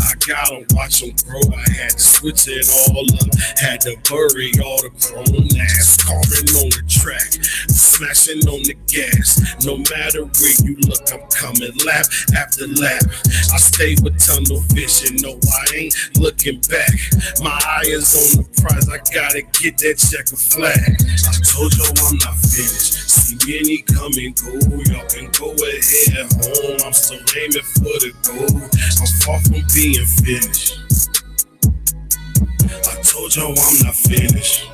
I gotta watch them grow. I had to switch it all up, had to bury all the chrome ass. Carving on the track, smashing on the gas. No matter where you look, I'm coming lap after lap. I stay with tunnel vision, no I ain't looking back. My eye is on the prize, I gotta get that checker flag. I told you I'm not finished. See many come and go, y'all can go ahead home. I'm still aiming for the goal. I'm far from being finished. I told you I'm not finished.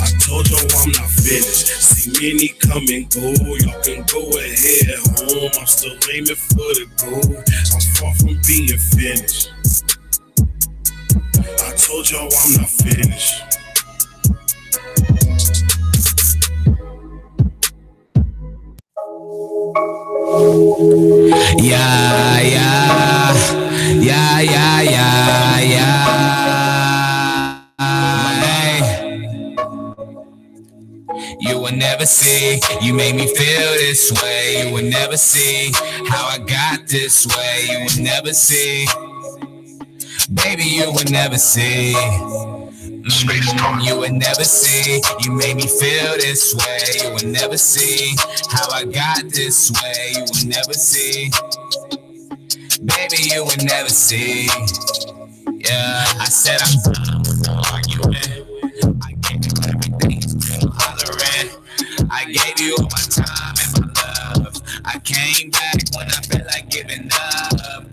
I told you I'm not finished. See many come and go, y'all can go ahead home. I'm still aiming for the goal. I'm far from being finished. I told you I'm not finished. Yeah, yeah, yeah, yeah, yeah, yeah. You will never see, you made me feel this way. You will never see how I got this way. You will never see, baby, you will never see. You would never see, you made me feel this way. You would never see how I got this way. You would never see, baby, you would never see. Yeah, I said I'm done with the argument. I gave you everything, still hollering. I gave you all my time and my love. I came back when I felt like giving up.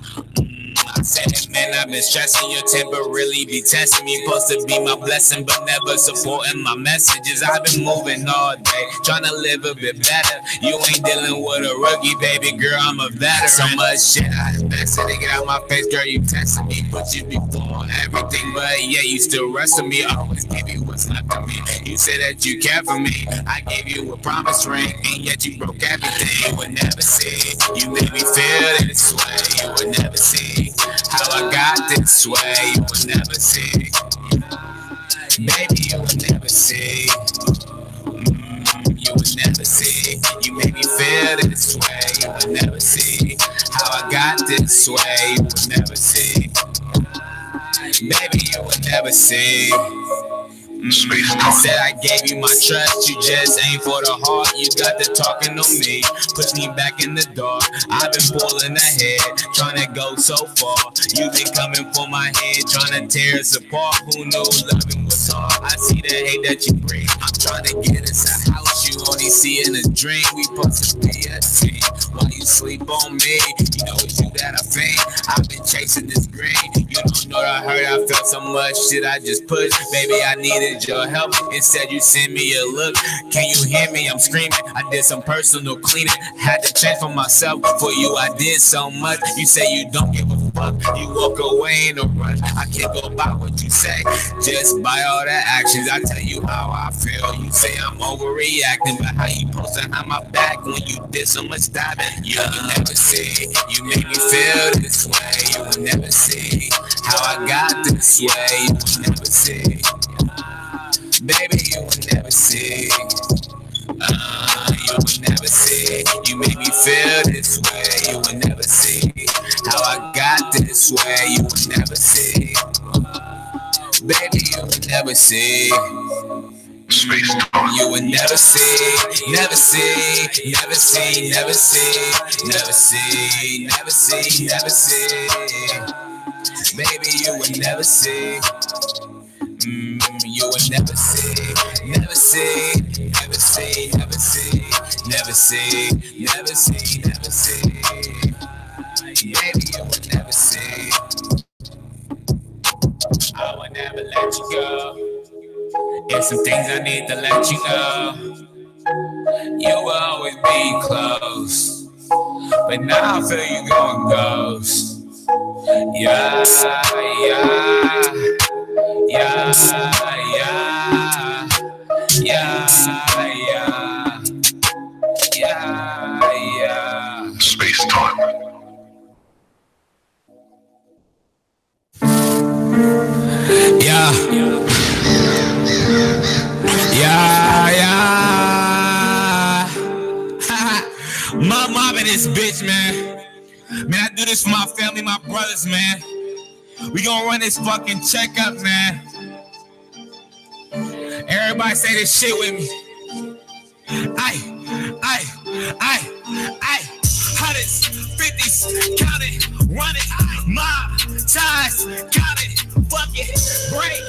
I said it, man, I've been stressing. Your temper really be testing me. Supposed to be my blessing, but never supporting my messages. I've been moving all day, trying to live a bit better. You ain't dealing with a rookie, baby girl, I'm a veteran. So much shit I invested to get out my face, girl, you testing me. Put you before everything, but yeah, you still wrestle me. I always give you what's left of me. You said that you care for me. I gave you a promise ring, and yet you broke everything. You would never see, you made me feel this way. You would never see how I got this way. You would never see, baby, you would never see. You would never see, you made me feel this way. You would never see how I got this way. You would never see, baby, you would never see. I said I gave you my trust, you just ain't for the heart. You got the talking on me, push me back in the dark. I've been pulling ahead, trying to go so far. You been coming for my head, trying to tear us apart. Who knew loving was hard? I see the hate that you bring. I'm trying to get us a house, you only see in a dream. We supposed to be a team. While you sleep on me, you know it's you that I think. I've been chasing this green. You don't know what I heard, I felt so much shit I just pushed. Baby, I needed your help. Instead, you send me a look. Can you hear me? I'm screaming. I did some personal cleaning. Had to change for myself. For you, I did so much. You say you don't give a fuck. You walk away in a rush. I can't go by what you say. Just by all the actions, I tell you how I feel. You say I'm overreacting, but how you supposed to have my back when you did so much stabbing? You will never see. You make me feel this way. You will never see how I got this way. You will never see, baby, you will never see. You will never see. You make me feel this way. You will never see how I got this way. You will never see, baby, you will never see. You will never see, never see, never see, never see, never see, never see, never see. Baby, you will never see. You will never see, never see, never see, never see, never see, never see, never see. Baby, you will never see. I will never let you go. There's some things I need to let you know. You will always be close, but now I feel you going ghost. Yeah, yeah, yeah, yeah, yeah, yeah, yeah, yeah. Space time. Yeah, yeah, yeah. Mobbing this bitch, man. Man, I do this for my family, my brothers, man. We gonna run this fucking checkup, man. Everybody say this shit with me. Hundreds, 50s, count it, run it, mob, ties, count it, fuck it, break,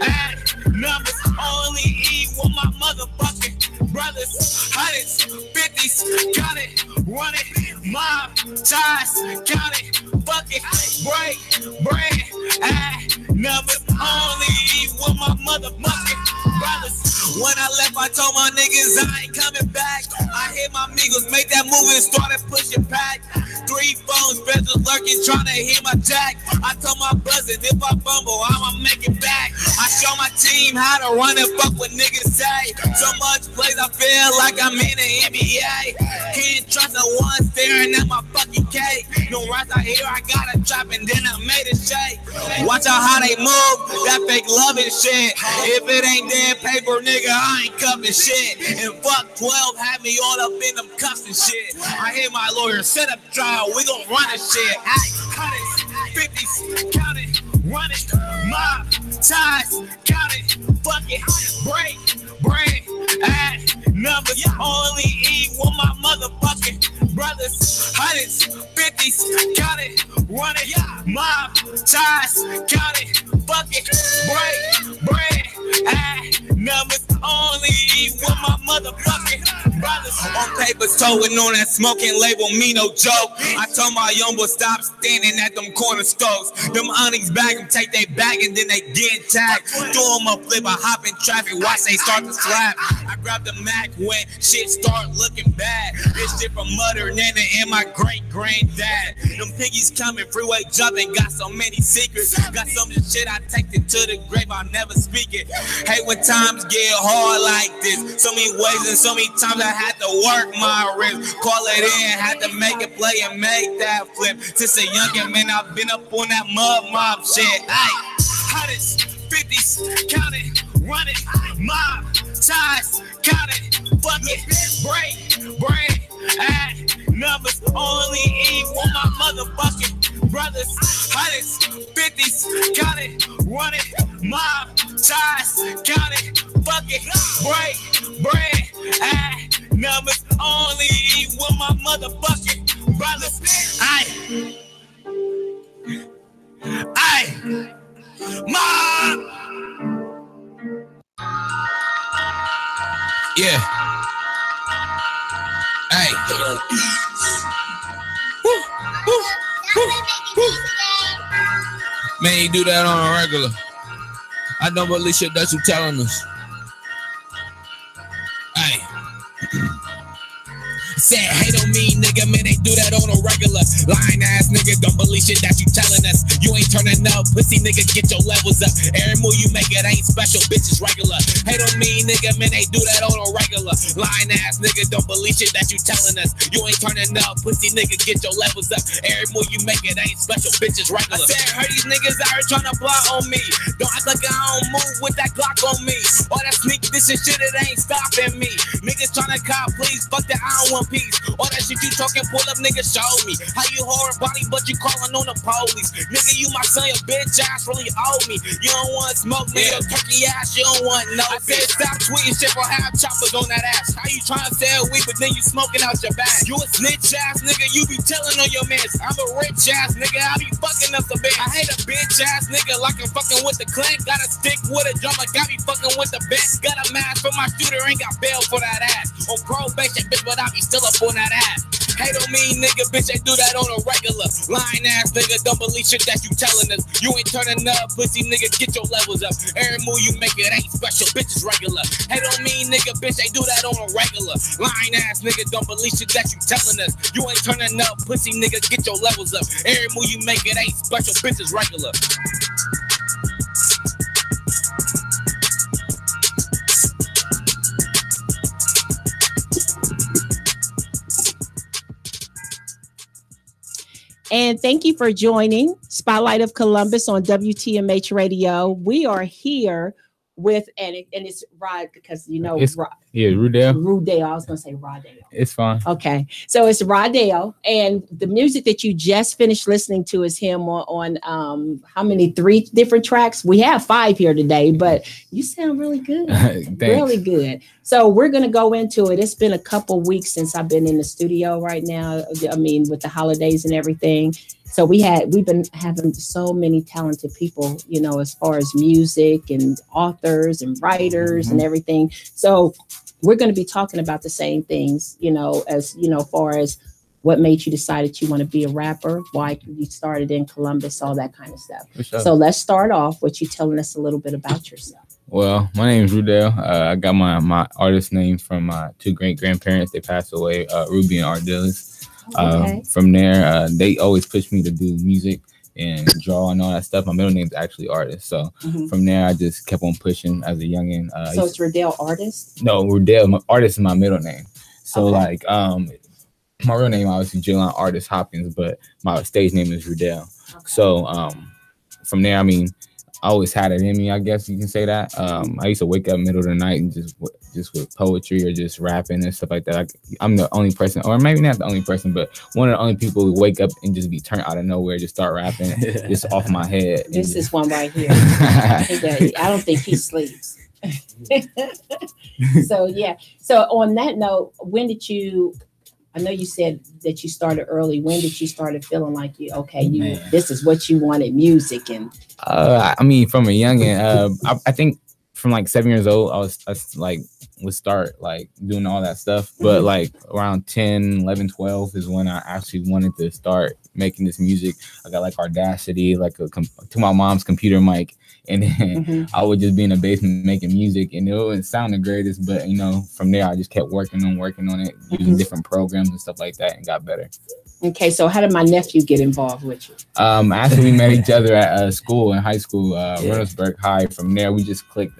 add numbers, only eat with my motherfucking brothers. Hundreds, 50s, count it, run it, mob, ties, count it, fuck it, break, add numbers, only eat with my motherfucking brothers. When I left, I told my niggas I ain't coming back. I hit my amigos, make that move and started pushing back. 3 phones, special lurking, trying to hit my jack. I told my buzzing, if I fumble, I'ma make it back. I show my team how to run and fuck what niggas say. So much plays, I feel like I'm in the NBA. Can't trust no one staring at my fucking cake. No rats out here, I got a trap and then I made it shake. Watch out how they move, that fake love and shit. If it ain't dead paper, nigga, I ain't cuffing shit. And fuck 12, had me all up in them cuffs and shit. I hear my lawyer, set up trial, we gon' run this shit. 50s, count it, run it, mob, ties, count it, fuck it, break, add numbers, only eat with my motherfucking brothers. Hundreds, 50s, count it, run it, mob, ties, count it, fuck it, break, add numbers, only eat with my motherfucking brothers. On papers, towing on that smoking label, me no joke. I told my young boy stop standing at them corner stores. Them onyx bag them, take they bag and then they get tagged. Throw them a flip, I hop in traffic, watch they start to slap. I grab the Mac when shit start looking bad. This shit from Mother Nana and my great granddad. Them piggies coming, freeway jumping, got so many secrets. Got so much shit I take it to the grave, I'll never speak it. Hey, when times get hard like this, so many ways and so many times I had to work my wrist. Call it in, had to make it play and make that flip. Since a youngin' man, I've been up on that mud mob shit. Ay, hundreds, 50s, count it, run it, mob, ties, count it, fuck it, break, add numbers, only eat with my motherfucking brothers. Hundreds, 50s, count it, run it, mob, ties, count it, fuck it, break, add numbers, only eat with my motherfucking brothers. Aye, mob. Yeah. Hey. Man, you do that on a regular. I don't believe shit that you telling us. Hey. Said hate on me, nigga, man, they do that on a regular. Lying ass nigga, don't believe shit that you telling us. You ain't turning up, pussy nigga, get your levels up. Every move you make, it ain't special, bitch, it's regular. Hate on me, nigga, man, they do that on a regular. Lying ass nigga, don't believe shit that you telling us. You ain't turning up, pussy nigga, get your levels up. Every move you make, it ain't special, bitch, it's regular. I said, heard these niggas out here trying to block on me. Don't act like I don't move with that Glock on me. All that sneak this and shit, it ain't stopping me. Niggas trying to cop, please, fuck that, I don't want peace. All that shit you talking, pull up, nigga, show me. How you hard body, but you calling on the police. Nigga, you my son, your bitch ass really owe me. You don't want smoke, nigga, turkey ass, you don't want no. I said stop tweeting shit for half choppers on that ass. How you trying to sell weed, but then you smoking out your bag? You a snitch ass nigga, you be telling on your mans. I'm a rich ass nigga, I be fucking up the band. I hate a bitch ass nigga like I'm fucking with the clank. Got a stick with a drummer, got me fucking with the bench. Got a mask for my shooter, ain't got bail for that ass. On probation, bitch, but I be still up on that ass. Hate on me, nigga, bitch, they do that on a regular. Lying ass nigga, don't believe shit that you telling us. You ain't turning up, pussy nigga, get your levels up. Every move you make, it ain't special, bitch, it's regular. Hate on me, nigga, bitch, they do that on a regular. Lying ass nigga, don't believe shit that you telling us. You ain't turning up, pussy nigga, get your levels up. Every move you make, it ain't special, bitch, it's regular. And thank you for joining Spotlight of Columbus on WTMH Radio. We are here with and it's Rod because It's Rudell. Rudell. I was gonna say Rodale. It's fine. Okay, so it's Rodale, and the music that you just finished listening to is him on how many 3 different tracks? We have 5 here today, but you sound really good, really good. So we're gonna go into it. It's been a couple weeks since I've been in the studio right now. I mean, with the holidays and everything. So we've been having so many talented people, as far as music and authors and writers and everything. So we're going to be talking about the same things, as far as what made you decide that you want to be a rapper, why you started in Columbus, all that kind of stuff. Sure. So let's start off with you telling us a little bit about yourself. Well, my name is Rudell. I got my artist name from my 2 great-grandparents. They passed away, Ruby and Ardelis. Okay. From there, they always pushed me to do music and draw and all that stuff. My middle name's actually Artist. So from there, I just kept on pushing as a youngin. So it's Rudell Artist? No, Rudell. Artist is my middle name. So my real name obviously Jalen Artist Hopkins, but my stage name is Rudell. Okay. So from there, I mean, I always had it in me, I guess you can say that. I used to wake up middle of the night and just with poetry or just rapping and stuff like that. I'm the only person, or maybe not the only person, but one of the only people who wake up and just be turned out of nowhere, just start rapping just off my head. This is one right here. I don't think he sleeps. So yeah. So on that note, when did you? I know you said that you started early. When did you start feeling like this is what you wanted, music and? I mean, from a youngin, I think from like 7 years old, I was like would start like doing all that stuff. But like around 10, 11, 12 is when I actually wanted to start making this music. I got like Audacity, like to my mom's computer mic. And then I would just be in the basement making music, and it wouldn't sound the greatest, but from there I just kept working on it, using different programs and stuff like that, and got better. Okay, so how did my nephew get involved with you? Actually, we met each other at school in high school, Reynoldsburg High. From there, we just clicked.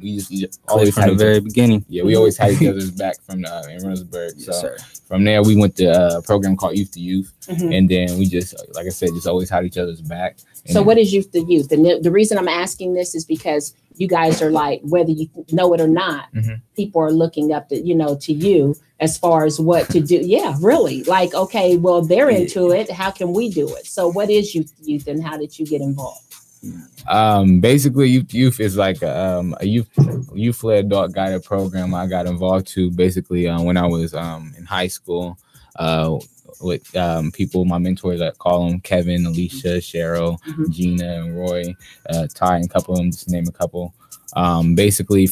We just always from the very beginning. Yeah, we always had each other's back from in Reynoldsburg. So from there, we went to a program called Youth to Youth, and then we just, like I said, just always had each other's back. So what is Youth to Youth? And the reason I'm asking this is because you guys are like, whether you know it or not, people are looking up to, to you as far as what to do. Yeah, really. Like, okay, well, they're into it. How can we do it? So what is Youth to Youth, and how did you get involved? Basically, Youth to Youth is like a youth-led adult guided program I got involved to basically when I was in high school. With people, my mentors, I call them Kevin, Alicia, Cheryl, Gina, and Roy, Ty, and a couple of them, just to name a couple. Basically,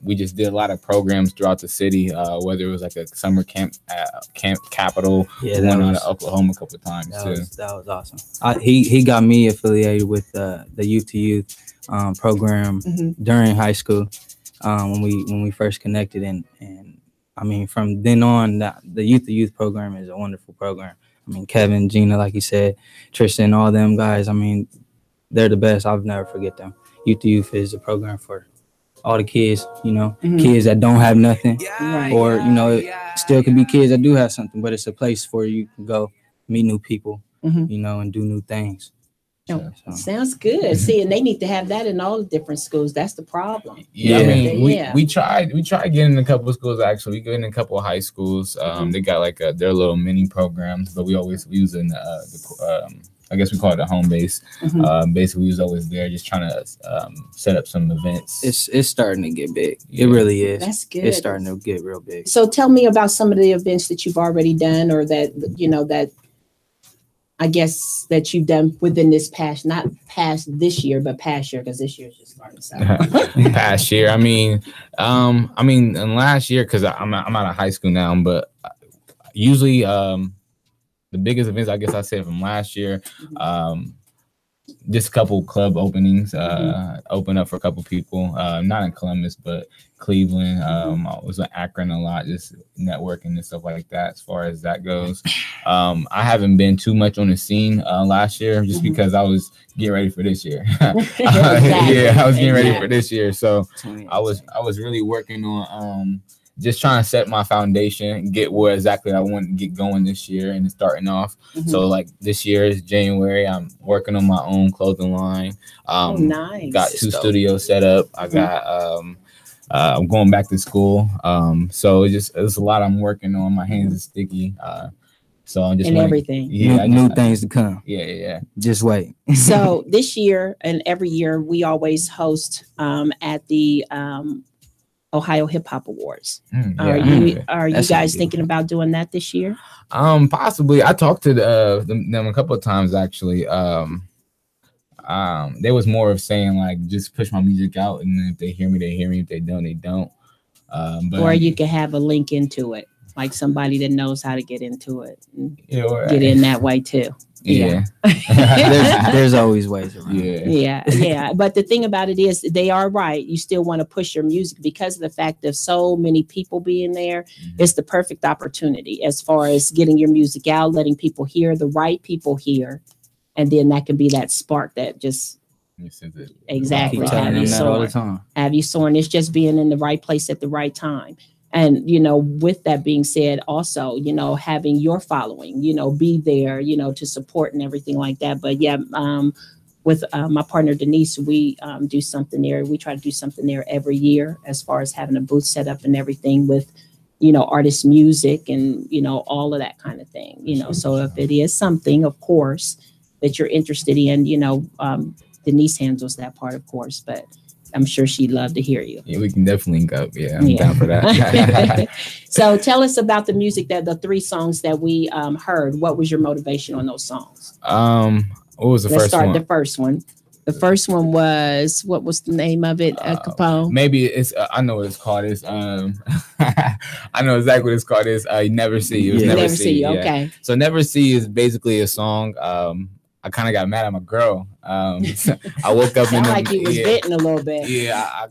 we just did a lot of programs throughout the city, whether it was like a summer camp capital. Yeah, that went out to Oklahoma a couple of times too. That was awesome. He got me affiliated with the Youth to Youth program during high school when we first connected, and I mean, from then on, the Youth to Youth program is a wonderful program. I mean, Kevin, Gina, like you said, Tristan, all them guys, I mean, they're the best. I'll never forget them. Youth to Youth is a program for all the kids, kids that don't have nothing, or, still could be kids that do have something, but it's a place where you can go meet new people, and do new things. Sounds good. See, and they need to have that in all the different schools. That's the problem. Yeah, I mean, we tried getting in a couple of schools. Actually, we got in a couple of high schools. They got like their little mini programs, but we using I guess we call it a home base. Basically, we was always there, just trying to set up some events. It's starting to get big. It really is. That's good. It's starting to get real big. So, tell me about some of the events that you've already done, or that that. I guess that you've done within this past, not past this year, but past year, because this year's just starting. So. Past year, I mean, in last year, because I'm out of high school now, but usually the biggest events, I guess I said from last year, just a couple club openings, open up for a couple people, not in Columbus, but Cleveland. I was in Akron a lot, just networking and stuff like that as far as that goes. I haven't been too much on the scene last year just because I was getting ready for this year. Yeah, I was getting ready for this year. So I was really working on just trying to set my foundation, get where exactly I want to get going this year and starting off. So like this year is January. I'm working on my own clothing line. Nice. Got 2 studios set up. I got I'm going back to school. So it's a lot I'm working on. My hands are sticky. So I'm just everything. Yeah, new things to come. Yeah. Just wait. So this year and every year we always host at the Ohio Hip Hop Awards. Are you guys thinking about doing that this year? Possibly. I talked to them a couple of times actually. They was more of saying like just push my music out, and if they hear me, they hear me. If they don't, they don't. Or you could have a link into it, like somebody that knows how to get into it. Get in that way too. Yeah. there's always ways around. Yeah. But the thing about it is they are right. You still want to push your music because of the fact of so many people being there. It's the perfect opportunity as far as getting your music out, letting people hear, the right people hear. And then that could be that spark that just exactly have you soaring. It's just being in the right place at the right time. And, with that being said, also, having your following, be there, to support and everything like that. But yeah, with my partner, Denise, we do something there. We try to do something there every year as far as having a booth set up and everything with, artist music and, all of that kind of thing, So if it is something, of course, that you're interested in, Denise handles that part, of course, but I'm sure she'd love to hear you. Yeah, we can definitely link up. Yeah, I'm down for that. So tell us about the music the 3 songs that we heard. What was your motivation on those songs? What was the Let's first start one? the first one. The first one was, what was the name of it, Capone? Maybe it's, I know what it's called. It's, I know exactly what it's called. It's You Never See. It was Never See. Okay. So Never See is basically a song. I kind of got mad at my girl. I woke up in the, like you was bitten a little bit. Yeah, I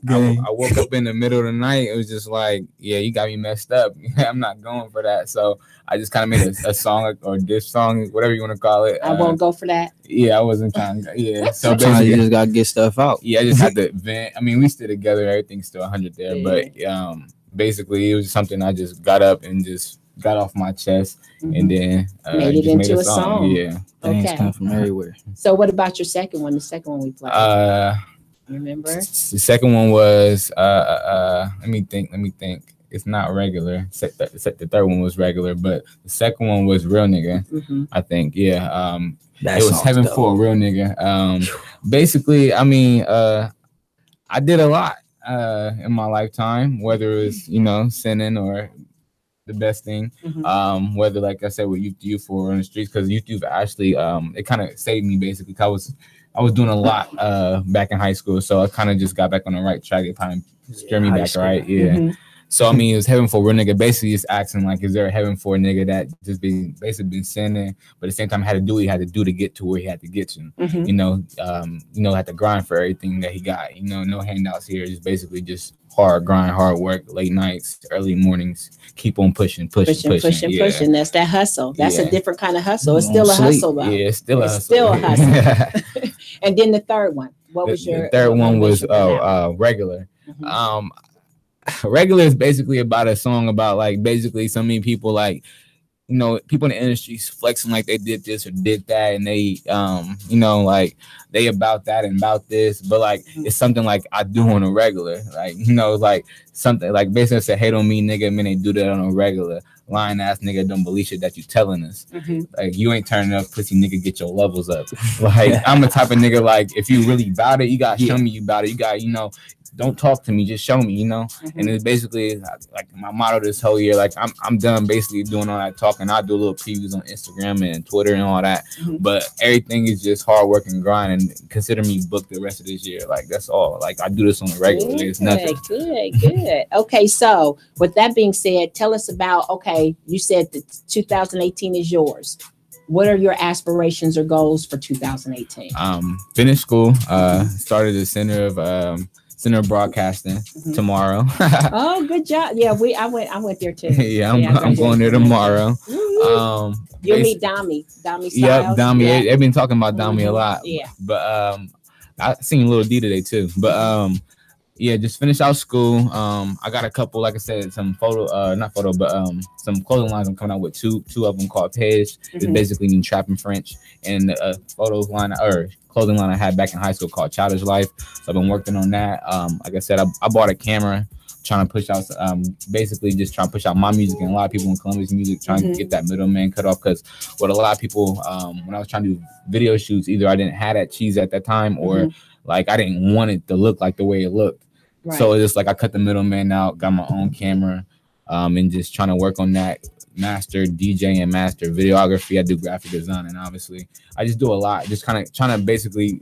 woke up in the middle of the night. It was just like, yeah, you got me messed up. I'm not going for that. So I just kind of made a song or diss song, whatever you want to call it. I won't go for that. Yeah, I wasn't trying. Yeah, so basically, you just gotta get stuff out. Yeah, I just had to vent. I mean, we still together. Everything's still 100 there, but basically, it was something I just got up and just got off my chest, and then made it into a song. Yeah. Things come from everywhere. So what about your second one? The second one we played. You remember? The second one was let me think. It's not regular. The third one was regular, but the second one was Real Nigga. I think. Yeah. It was Heaven for a Real Nigga. Basically, I mean, I did a lot in my lifetime, whether it was sinning or the best thing, whether, like I said, with youth or on the streets, because youth actually it kind of saved me basically. I was doing a lot back in high school, so I kind of just got back on the right track. It kind of steered me back right. So I mean, it was Heaven for a Real Nigga. Basically, just asking like, is there a heaven for a nigga that just basically been sinning, but at the same time had to do what he had to do to get to where he had to get to. Had to grind for everything that he got. No handouts here. Just basically just hard grind, hard work, late nights, early mornings. Keep on pushing. Pushing. That's that hustle. That's a different kind of hustle. It's still a hustle, though. Yeah, it's still a hustle. And then the third one. What was your? The third one was Regular. Regular is basically about a song about like basically so many people like people in the industry flexing like they did this or did that, and they like they about that and about this, but like it's something like I do on a regular, like like something like basically say hate on me nigga, man, they do that on a regular. Lying ass nigga, don't believe shit that you telling us. Like you ain't turning up, pussy nigga, get your levels up. Like I'm the type of nigga like if you really about it, you gotta show me you about it. You got don't talk to me, just show me, And it's basically like my motto this whole year. Like I'm done basically doing all that talking. I do a little previews on Instagram and Twitter and all that, but everything is just hard work and grind. And consider me booked the rest of this year. Like that's all. Like I do this on a regular. It's nothing. Good. Okay, so with that being said, tell us about. Okay, you said that 2018 is yours. What are your aspirations or goals for 2018? Finish school. Started the Center of Broadcasting tomorrow. Oh, good job. Yeah, I went there too. Yeah, I'm going there tomorrow. You'll meet Dami Styles. Yep, Dami. Yeah. They've been talking about Dami a lot. Yeah. But I seen Lil D today too. But Yeah, just finished out school. I got a couple, like I said, some not photo, but some clothing lines. I'm coming out with two of them called Page. It's basically mean trap in French, and the photos line or clothing line I had back in high school called Childish Life. So I've been working on that. Like I said, I bought a camera, trying to push out, basically just trying to push out my music and a lot of people in Columbus music, trying to get that middleman cut off. Because what a lot of people, when I was trying to do video shoots, either I didn't have that cheese at that time, or like I didn't want it to look like the way it looked. Right. So it's just like I cut the middleman out, got my own camera, and just trying to work on that. Master DJ and master videography. I do graphic design, and obviously I just do a lot, just kind of trying to basically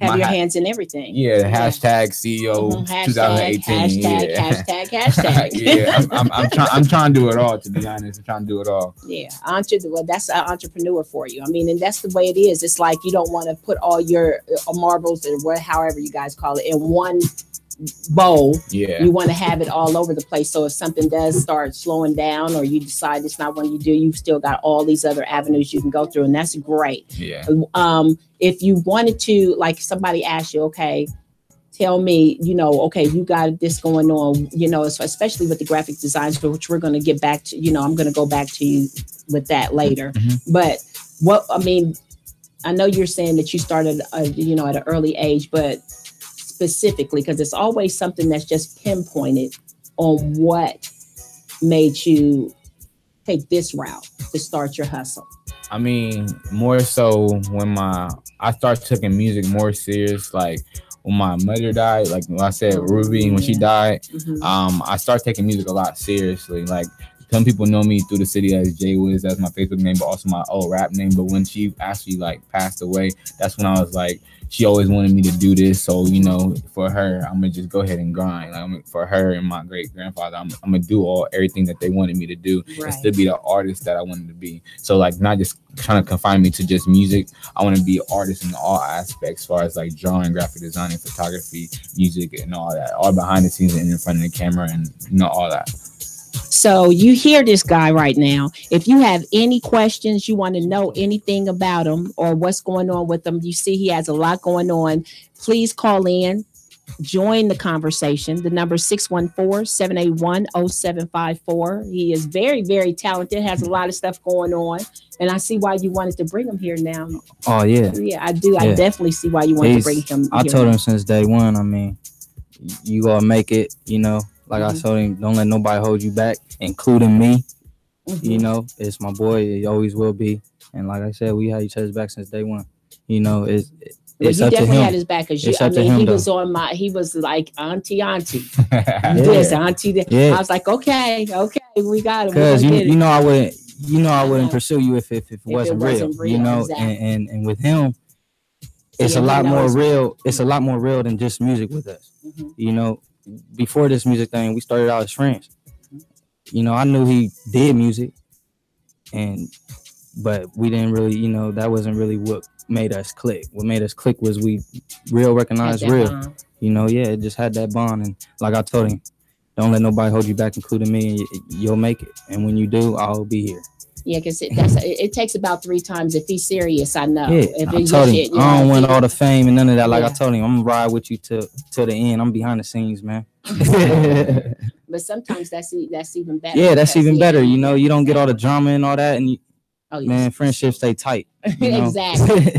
have your hands in everything. Yeah, hashtag CEO 2018. Hashtag. Yeah, I'm trying to do it all, to be honest. I'm trying to do it all. Yeah, that's an entrepreneur for you. I mean, and that's the way it is. It's like you don't want to put all your marbles or however you guys call it in one bowl. Yeah, you want to have it all over the place, so if something does start slowing down or you decide it's not what you do, you've still got all these other avenues you can go through, and that's great. Yeah. If you wanted to, like somebody asked you, okay, tell me, okay, you got this going on, especially with the graphic designs, which we're going to get back to, I'm going to go back to you with that later. But I know you're saying that you started at an early age, but specifically, because it's always something that's just pinpointed on what made you take this route to start your hustle. I mean, more so when I started taking music more serious, like when my mother died, like when I said Ruby, when she died, I started taking music a lot seriously. Like some people know me through the city as Jay Wiz, that's my Facebook name, but also my old rap name. But when she actually like passed away, that's when I was like, she always wanted me to do this. So, for her, I'm going to just go ahead and grind. Like, for her and my great grandfather, I'm going to do everything that they wanted me to do, and still be the artist that I wanted to be. So like not just trying to confine me to just music. I want to be an artist in all aspects, as far as like drawing, graphic designing, photography, music, and all that, all behind the scenes and in front of the camera, and all that. So you hear this guy right now. If you have any questions, you want to know anything about him or what's going on with him, you see he has a lot going on, please call in, join the conversation. The number is 614-781-0754. He is very, very talented, has a lot of stuff going on, and I see why you wanted to bring him here now. Oh, yeah. Yeah, I do. Yeah. I definitely see why you wanted to bring him I told him since day one, I mean, you gonna make it, Like I told him, don't let nobody hold you back, including me. It's my boy. It always will be. And like I said, we had each other's back since day one. It's up to him. He definitely had his back. He was like auntie. This auntie. Yeah. I was like, okay, we got him. Because I wouldn't pursue you if it wasn't real. Exactly. And with him, it's a lot more real. It's a lot more real than just music with us. Before this music thing, we started out as friends. I knew he did music, but we didn't really, that wasn't really what made us click. What made us click was we recognized real. It just had that bond. And like I told him, don't let nobody hold you back, including me, and you'll make it. And when you do, I'll be here. Yeah, because it takes about 3 times if he's serious. I know. Yeah, I told him I don't want all the fame and none of that. Like I told him, I'm gonna ride with you till the end. I'm behind the scenes, man. But sometimes that's even better. Yeah, that's even better. You don't get all the drama and all that, and man, friendships stay tight. Exactly.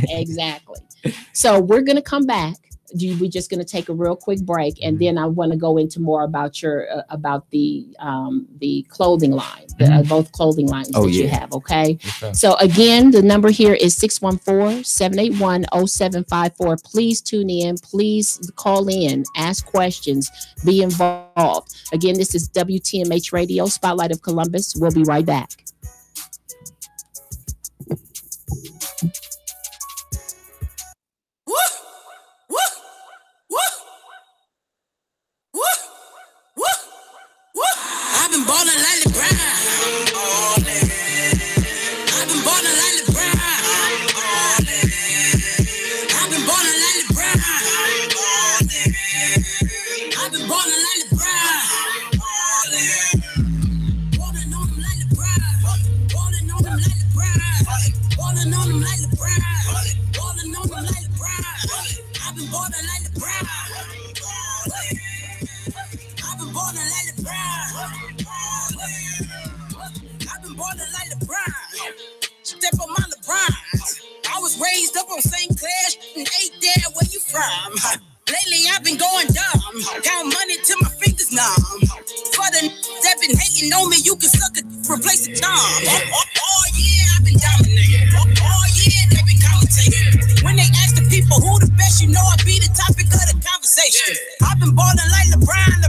So we're gonna come back. We're just going to take a real quick break, and then I want to go into more about your about the clothing line, both clothing lines you have. Okay. So again, the number here is 614-781-0754. Please tune in. Please call in. Ask questions. Be involved. Again, this is WTMH Radio, Spotlight of Columbus. We'll be right back. prime. Lately I've been going dumb, count money till my fingers numb. For the that been hating on me, you can suck a replace the thumb. Oh yeah, I've been dominating. Oh yeah, they been commentating. When they ask the people who the best, you know I be the topic of the conversation. I've been balling like LeBron.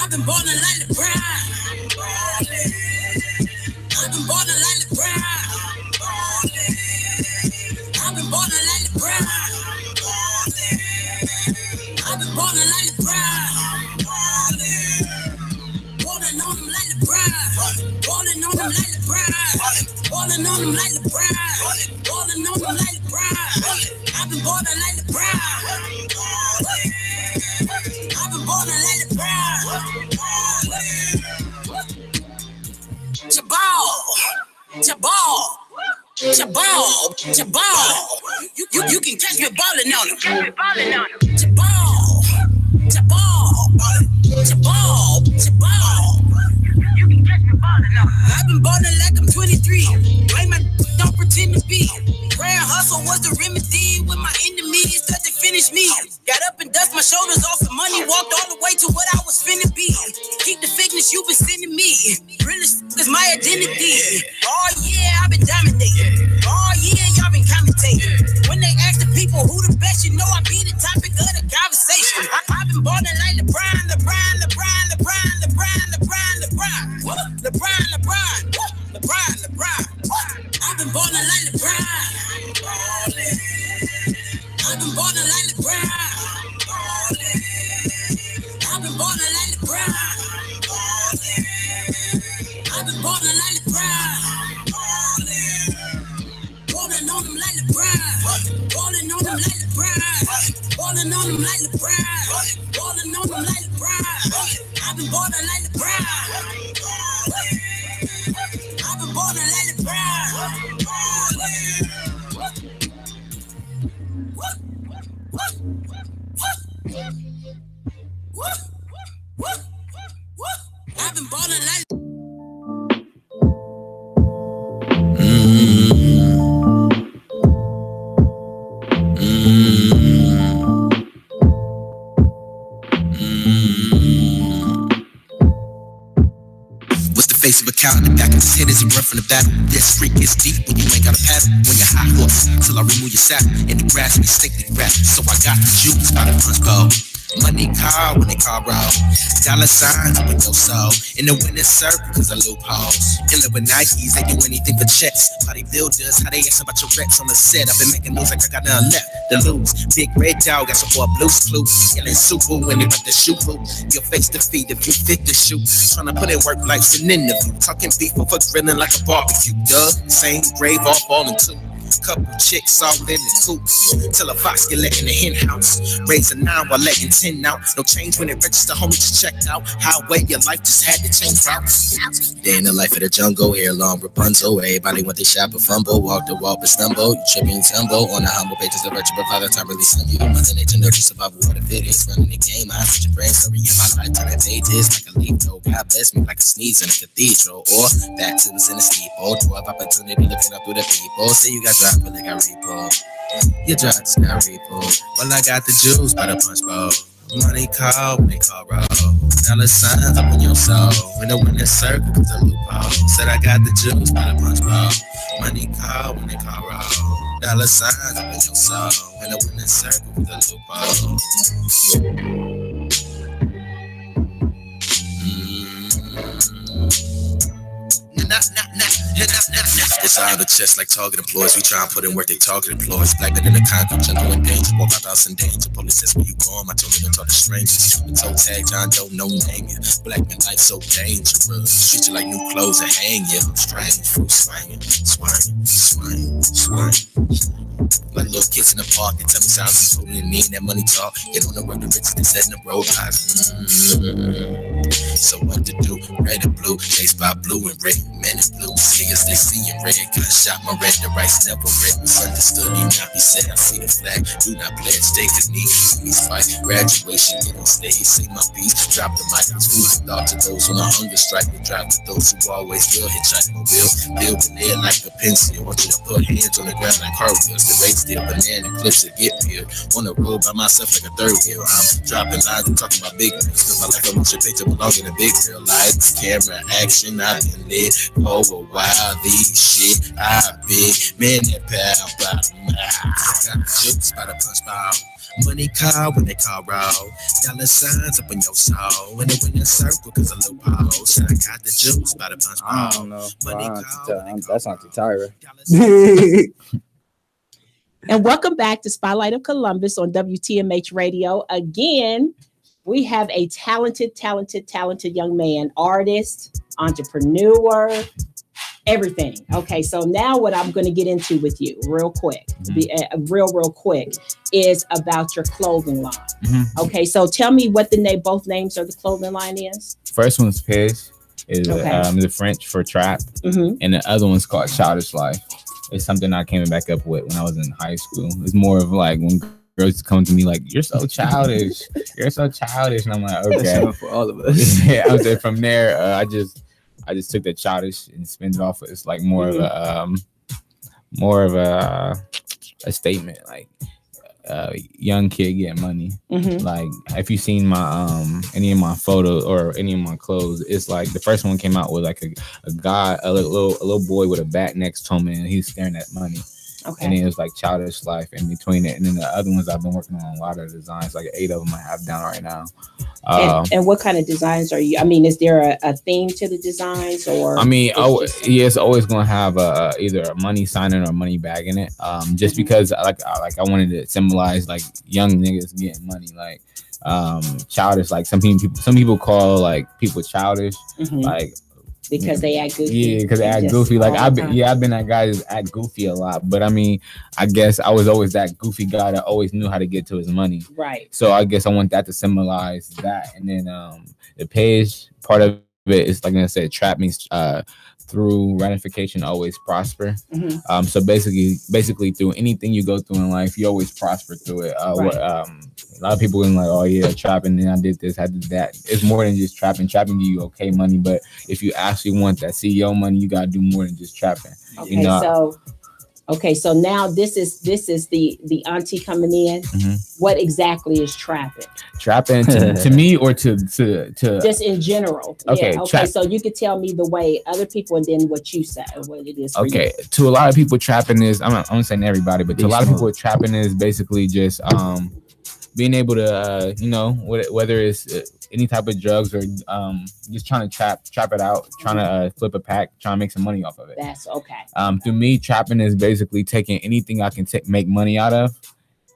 I've been balling like LeBron. I've been balling like LeBron. I've been balling like LeBron. I've been balling like LeBron. Balling on them like LeBron. Balling on them like LeBron. Balling on them like LeBron. Balling on them like LeBron. I've been balling like LeBron. I've been balling like LeBron. Jabal. You can catch me balling on him. Jabal. You can catch me balling on him. I've been balling like I'm 23. Blame my don't pretend to be. Grand hustle was the remedy with my enemies cause they finished me. Got up and dust my shoulders off some money, walked all the way to what I was finna be. Keep the fakeness you been sending me. Realist is my identity. Oh yeah, I've been dominating. Oh yeah, y'all been commentating. When they ask the people who the best, you know I be the topic of the conversation. I've been balling like LeBron. I've been balling like LeBron. I've been balling like LeBron. I've been balling like LeBron. I've been balling like LeBron. Balling on them like LeBron. Balling on them like LeBron. Balling on them like LeBron. Balling on them like LeBron. I've been balling like LeBron. I've been balling like LeBron. I've been balling like face of a cow in the back of his head as he run from the battle. This freak is deep when you ain't got a paddle. When you're hot horse, till I remove your saddle. In the grass, we stinkly rap. So I got the juice by the punch bowl. Money car when they call roll. Dollar signs up in your soul. In the winning circle, cause of loopholes. In love with Nikes, they do anything for checks. Bodybuilders, how they ask about your reps on the set. I've been making moves like I got nothing left to lose. Big red dog, got some boy blues clue. Yelling super when they about to shoot boo. Your face to feed if you fit the shoot. Tryna put in work life's an interview. Talking beef over grilling like a barbecue. Duh, same grave all falling too. Couple chicks all in the coop. Till a fox get let in the hen house. Raise a 9 while letting 10 out. No change when it register, homie just checked out. Highway, your life just had to change routes. Day in the life of the jungle, hair long Rapunzel. Everybody want they shop but fumble. Walk the walk but stumble. You tripping tumble. On the humble pages of virtue, but by the time releasing you. Mother nature nurture survival what if it is. Running the game, I put your brain story in my life. Turning pages like a leaf. Oh, God bless me like a sneeze in a cathedral. Or back to us in a steeple. 12 opportunity looking up through the people. Say you got drive, but they got repo. Your drugs got repo. Well, I got the juice by the punch bowl. Money call when they call roll. Dollar signs up in your soul. When the winning circle, cause the loophole. Said I got the juice by the punch bowl. Money call when they call roll. Dollar signs up in your soul. When the winning circle, cause the loophole. It's out of the chest like target employees. We try and put in work, they target employees. Blacker than the concrete, jungle in danger. Walk out house in danger. Police says where you going? I told me don't talk to strangers. The toe tag, John Doe, no name ya. Black man life so dangerous. Treat you like new clothes and hang ya. Strange fruit swinging, swinging. Like little kids in the park, they tell me sounds putting in that money talk. Get on the road, the riches, they set in the road. So what to do? Red and blue, they spot blue and red. Man, it's blue. Niggas, they seeing red. Gun shot my red, the rights never red. Misunderstood, need not be said. I see the flag. Do not pledge, take his knee. Me fight. Graduation, get on stage, say my piece. Drop the mic. Food for thought to those on a hunger strike. And drive to those who always will. Hitchhike mobile. Build in there like a pencil. Want you to put hands on the ground like cartwheels. The race still banana clips that get peeled. On the road by myself like a third wheel. I'm dropping lines and talking about big things. Cause my life a motion picture belong in a big real. Lights, camera, action. I've been lit over while these shit. I've been man that pal bottom. Got jokes by the punch bowl. Money call when they call raw. Dollar signs up in your soul. When they win in circle, cause a little pause. I got the juice by the punch bowl. I don't know. Money call. That's not the Tyra. And welcome back to Spotlight of Columbus on WTMH Radio. Again, we have a talented young man, artist, entrepreneur, everything. Okay, so now what I'm going to get into with you real quick, real quick, is about your clothing line. Okay, so tell me what both names of the clothing line is. First one's Piz, is the French for trap, and the other one's called Childish Life. It's something I came back up with when I was in high school. It's more of like when girls come to me like, "You're so childish, you're so childish," and I'm like, "Okay." For all of us. Yeah, I was there. From there, I just took that childish and spin it off. It's like more of a statement, like young kid getting money. Like if you've seen my any of my photos or any of my clothes, it's like the first one came out with like a guy, a little boy with a bat next to him, and he's staring at money. Okay. And then it was like Childish Life in between it. And then the other ones I've been working on a lot of designs, like 8 of them I have down right now. And what kind of designs are you? I mean, is there a theme to the designs, or? I mean, it's always going to have either a money sign or a money bag in it. Just because I wanted to symbolize like young niggas getting money, like childish. Like some people call like people childish, like. Because they act goofy. Yeah, because they act goofy. Like I've been that guy that act goofy a lot. But I mean, I guess I was always that goofy guy that always knew how to get to his money. Right. So I guess I want that to symbolize that. And then the page part of it is, like I said, trap means through ratification always prosper. So basically through anything you go through in life, you always prosper through it. A lot of people are like, "Oh yeah, trapping, and I did this, I did that." It's more than just trapping. Trapping give you okay money, but if you actually want that CEO money, you gotta do more than just trapping. Okay, you know? So now this is the auntie coming in. What exactly is trapping? Trapping to me, or to just in general. Okay. Yeah. Okay. So you could tell me the way other people, and then what you say, what it is. Okay. To a lot of people, trapping is, I'm not saying everybody, but to a lot of people, trapping is basically just being able to whether it's any type of drugs or just trying to trap it out, trying to flip a pack, trying to make some money off of it. That's okay. To me, trapping is basically taking anything I can make money out of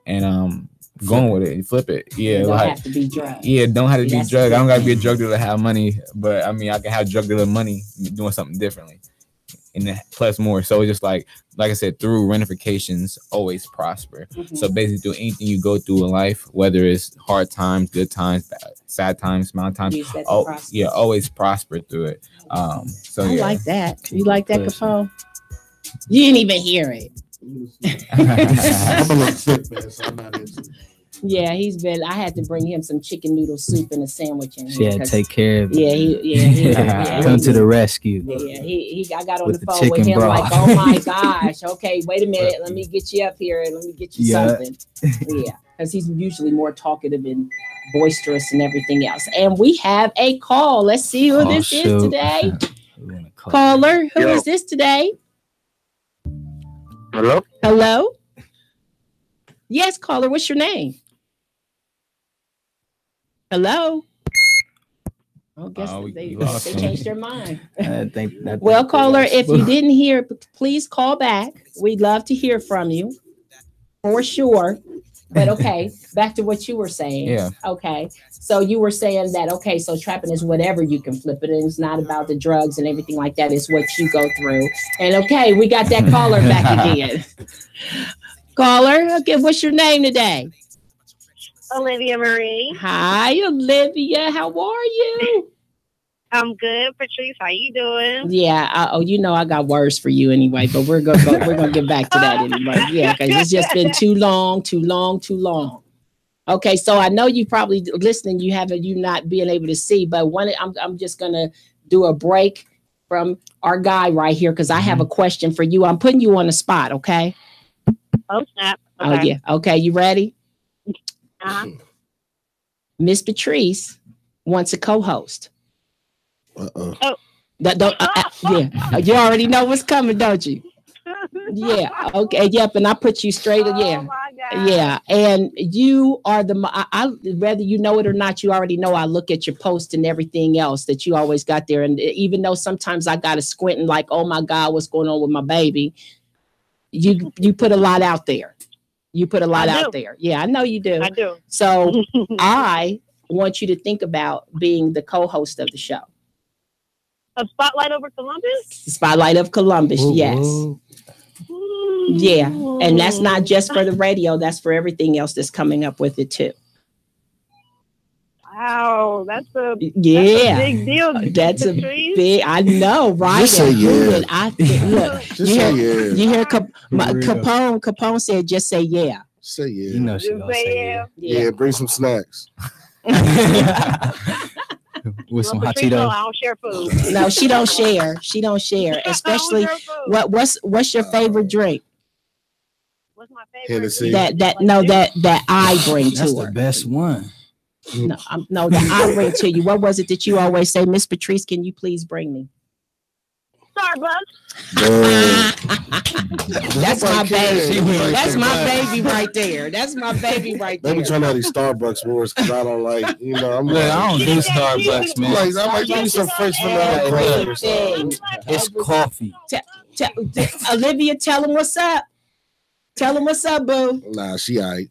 and going with it and flip it. Yeah, don't have to be drugs. Yeah, don't have to be drugs. I don't got to be a drug dealer to have money, but I mean, I can have drug dealer money doing something differently. And plus more. So it's just like I said, through ramifications, always prosper. So basically, through anything you go through in life, whether it's hard times, good times, sad times, smile times, always prosper through it. I like that. You like that, Capone? You didn't even hear it. I'm a little sick, man, so I'm not into it. Yeah, I had to bring him some chicken noodle soup and a sandwich. Yeah, take care of it. Yeah, come to the rescue. Yeah, I got on the phone with him broth. Like, oh my gosh, okay, wait a minute, let me get you up here and let me get you something. Yeah, because he's usually more talkative and boisterous and everything else. And we have a call. Let's see who this is today. Caller, who is this today? Hello? Yes, caller, what's your name? Hello? I guess they changed their mind. Well, caller, if you didn't hear, please call back. We'd love to hear from you, for sure. But okay, back to what you were saying. Yeah. Okay. So you were saying that, okay, so trapping is whatever you can flip it, and it's not about the drugs and everything like that. It's what you go through. And okay, we got that caller back again. Caller, okay, what's your name today? Olivia Marie. Hi, Olivia. How are you? I'm good, Patrice. How you doing? Yeah. I got words for you anyway, but we're gonna get back to that anyway. Yeah, because it's just been too long. Okay, so I know you probably listening. You not being able to see, but I'm just gonna do a break from our guy right here because I have a question for you. I'm putting you on the spot. Okay. Oh snap! Okay. Oh yeah. Okay, you ready? Miss Patrice wants a co-host. Oh. Yeah. You already know what's coming, don't you? Yeah. Okay. Yep. And I put you straight. Yeah. Oh my God. Yeah. And you are whether you know it or not, you already know I look at your post and everything else that you always got there. And even though sometimes I got to squint and like, oh my God, what's going on with my baby? You put a lot out there. You put a lot out there. Yeah, I know you do. I do. So I want you to think about being the co-host of the show. A spotlight over Columbus? Spotlight of Columbus, yes. Yeah. And that's not just for the radio, that's for everything else that's coming up with it too. Wow, that's a big deal. That's a big, I know, right? Just say yeah. You hear Capone said, just say yeah. Say yeah. You know she gonna say yeah. Bring some snacks. With some hot Patrice, Cheetos. I don't share food. No, she don't share. She don't share. Especially what's your favorite drink? What's my favorite? Hennessy. That I bring to That's her. the best one. No, that I bring to you. What was it that you always say, Miss Patrice? Can you please bring me? Starbucks. That's my baby. That's my baby right there. That's my baby right there. Let me try out these Starbucks wars because I don't like, I don't do Starbucks, man. I might give me some French vanilla bread or something. It's coffee. Olivia, tell him what's up. Tell him what's up, boo. Nah, she all right.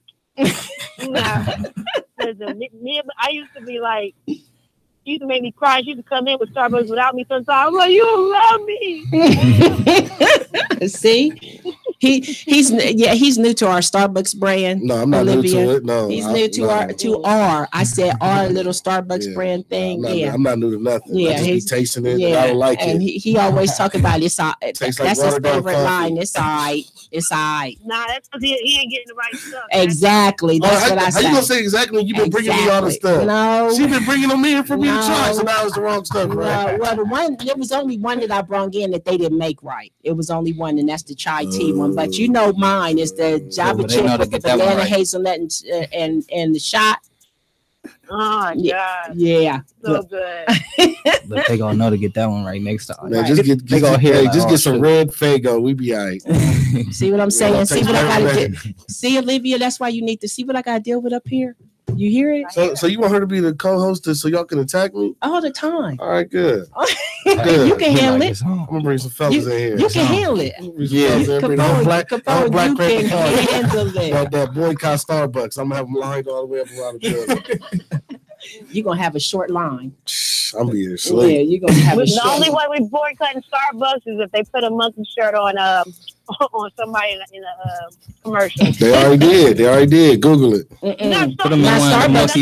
Nah. I used to be like, she used to make me cry. She used to come in with Starbucks without me sometimes. I'm like, you don't love me. See? He's new to our Starbucks brand. No, I'm not Olivia. new to it. No, he's new to our. I said our little Starbucks brand thing. I'm not new to nothing. Yeah, I just be tasting it. Yeah, I don't like and it. he always talk about it's all. That's like his favorite coffee. line. It's all right. It's all right. Nah, that's because he ain't getting the right stuff. Exactly. That's what I said. How you gonna say exactly when you've been bringing me all the stuff? No, she been bringing them in for me to try, so now it's the wrong stuff, right? Well, there was only one that I brought in that they didn't make right. It was only one, and that's the chai tea one. But you know, mine is the Java chip with the banana hazelnut and the shot. Oh God. Yeah. So good. But they gonna know to get that one right next time. Man, just get some red Faygo. We be all right. See what I'm saying? See what I gotta do. See, Olivia, that's why you need to see what I gotta deal with up here. You hear it? So you want her to be the co-host so y'all can attack me? All the time. All right, good. You can handle it. I'm gonna bring some fellas in here. You can handle it. Capone, black you can handle it. That boycott Starbucks. I'm gonna have them lined all the way up around the building. You're gonna have a short line. I'm being asleep. Yeah, you're gonna have a short line. The only way we boycotting Starbucks is if they put a monkey shirt on somebody in a commercial. They already did. Google it. Put them in Starbucks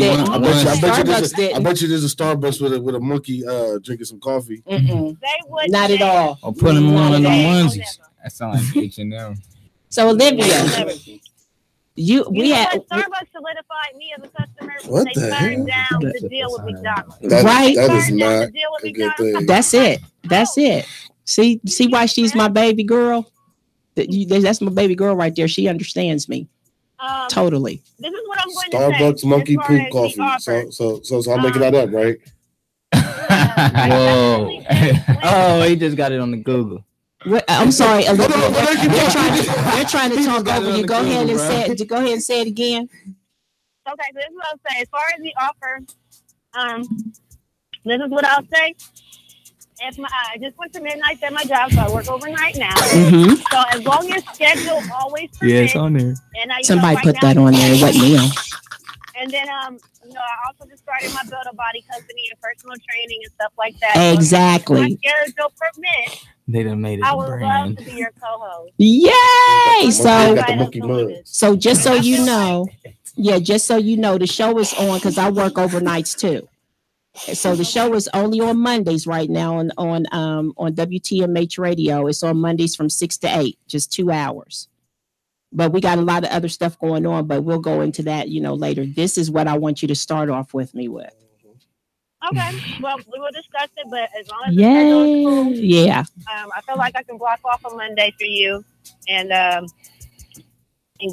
did. I bet you there's a Starbucks with a monkey drinking some coffee. They would not at all. Or put them in one of them onesies. That sounds like H&M. So Olivia, Starbucks solidified me as a customer when they turned down the deal with McDonald's. Right? That is not a good thing. That's it. See why she's my baby girl? That's my baby girl right there. She understands me. Totally. This is what I'm going Starbucks to say. monkey poop coffee. So I'm making that up, right? Whoa. Oh, he just got it on the Google. I'm sorry, Olivia. They're trying to talk over you. Go ahead and say it again. Okay, so this is what I'll say. As far as the offer, this is what I'll say. I just went to midnight at my job, so I work overnight now. Mm-hmm. So as long as schedule always permits, it's on there. And somebody put that on there. It wasn't me. And then I also just started my build a body company and personal training and stuff like that. Exactly. So if schedule permits, they done made it. I would love to be your co-host. Yay! So just so you know, the show is on because I work overnights too. So the show is only on Mondays right now on WTMH radio. It's on Mondays from 6 to 8, just 2 hours. But we got a lot of other stuff going on, but we'll go into that, later. This is what I want you to start off with me with. Okay. Well, we will discuss it, but as long as the schedule is cool, yeah. I feel like I can block off a Monday for you and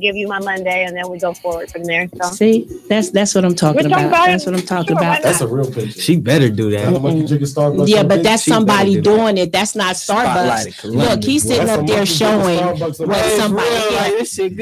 give you my Monday, and then we go forward from there. So. See, that's what I'm talking about. That's what I'm talking about. That's a real picture. She better do that. Yeah, but that's somebody doing it. That's not Starbucks. Look, he's sitting up there showing what somebody. Yeah, he's sitting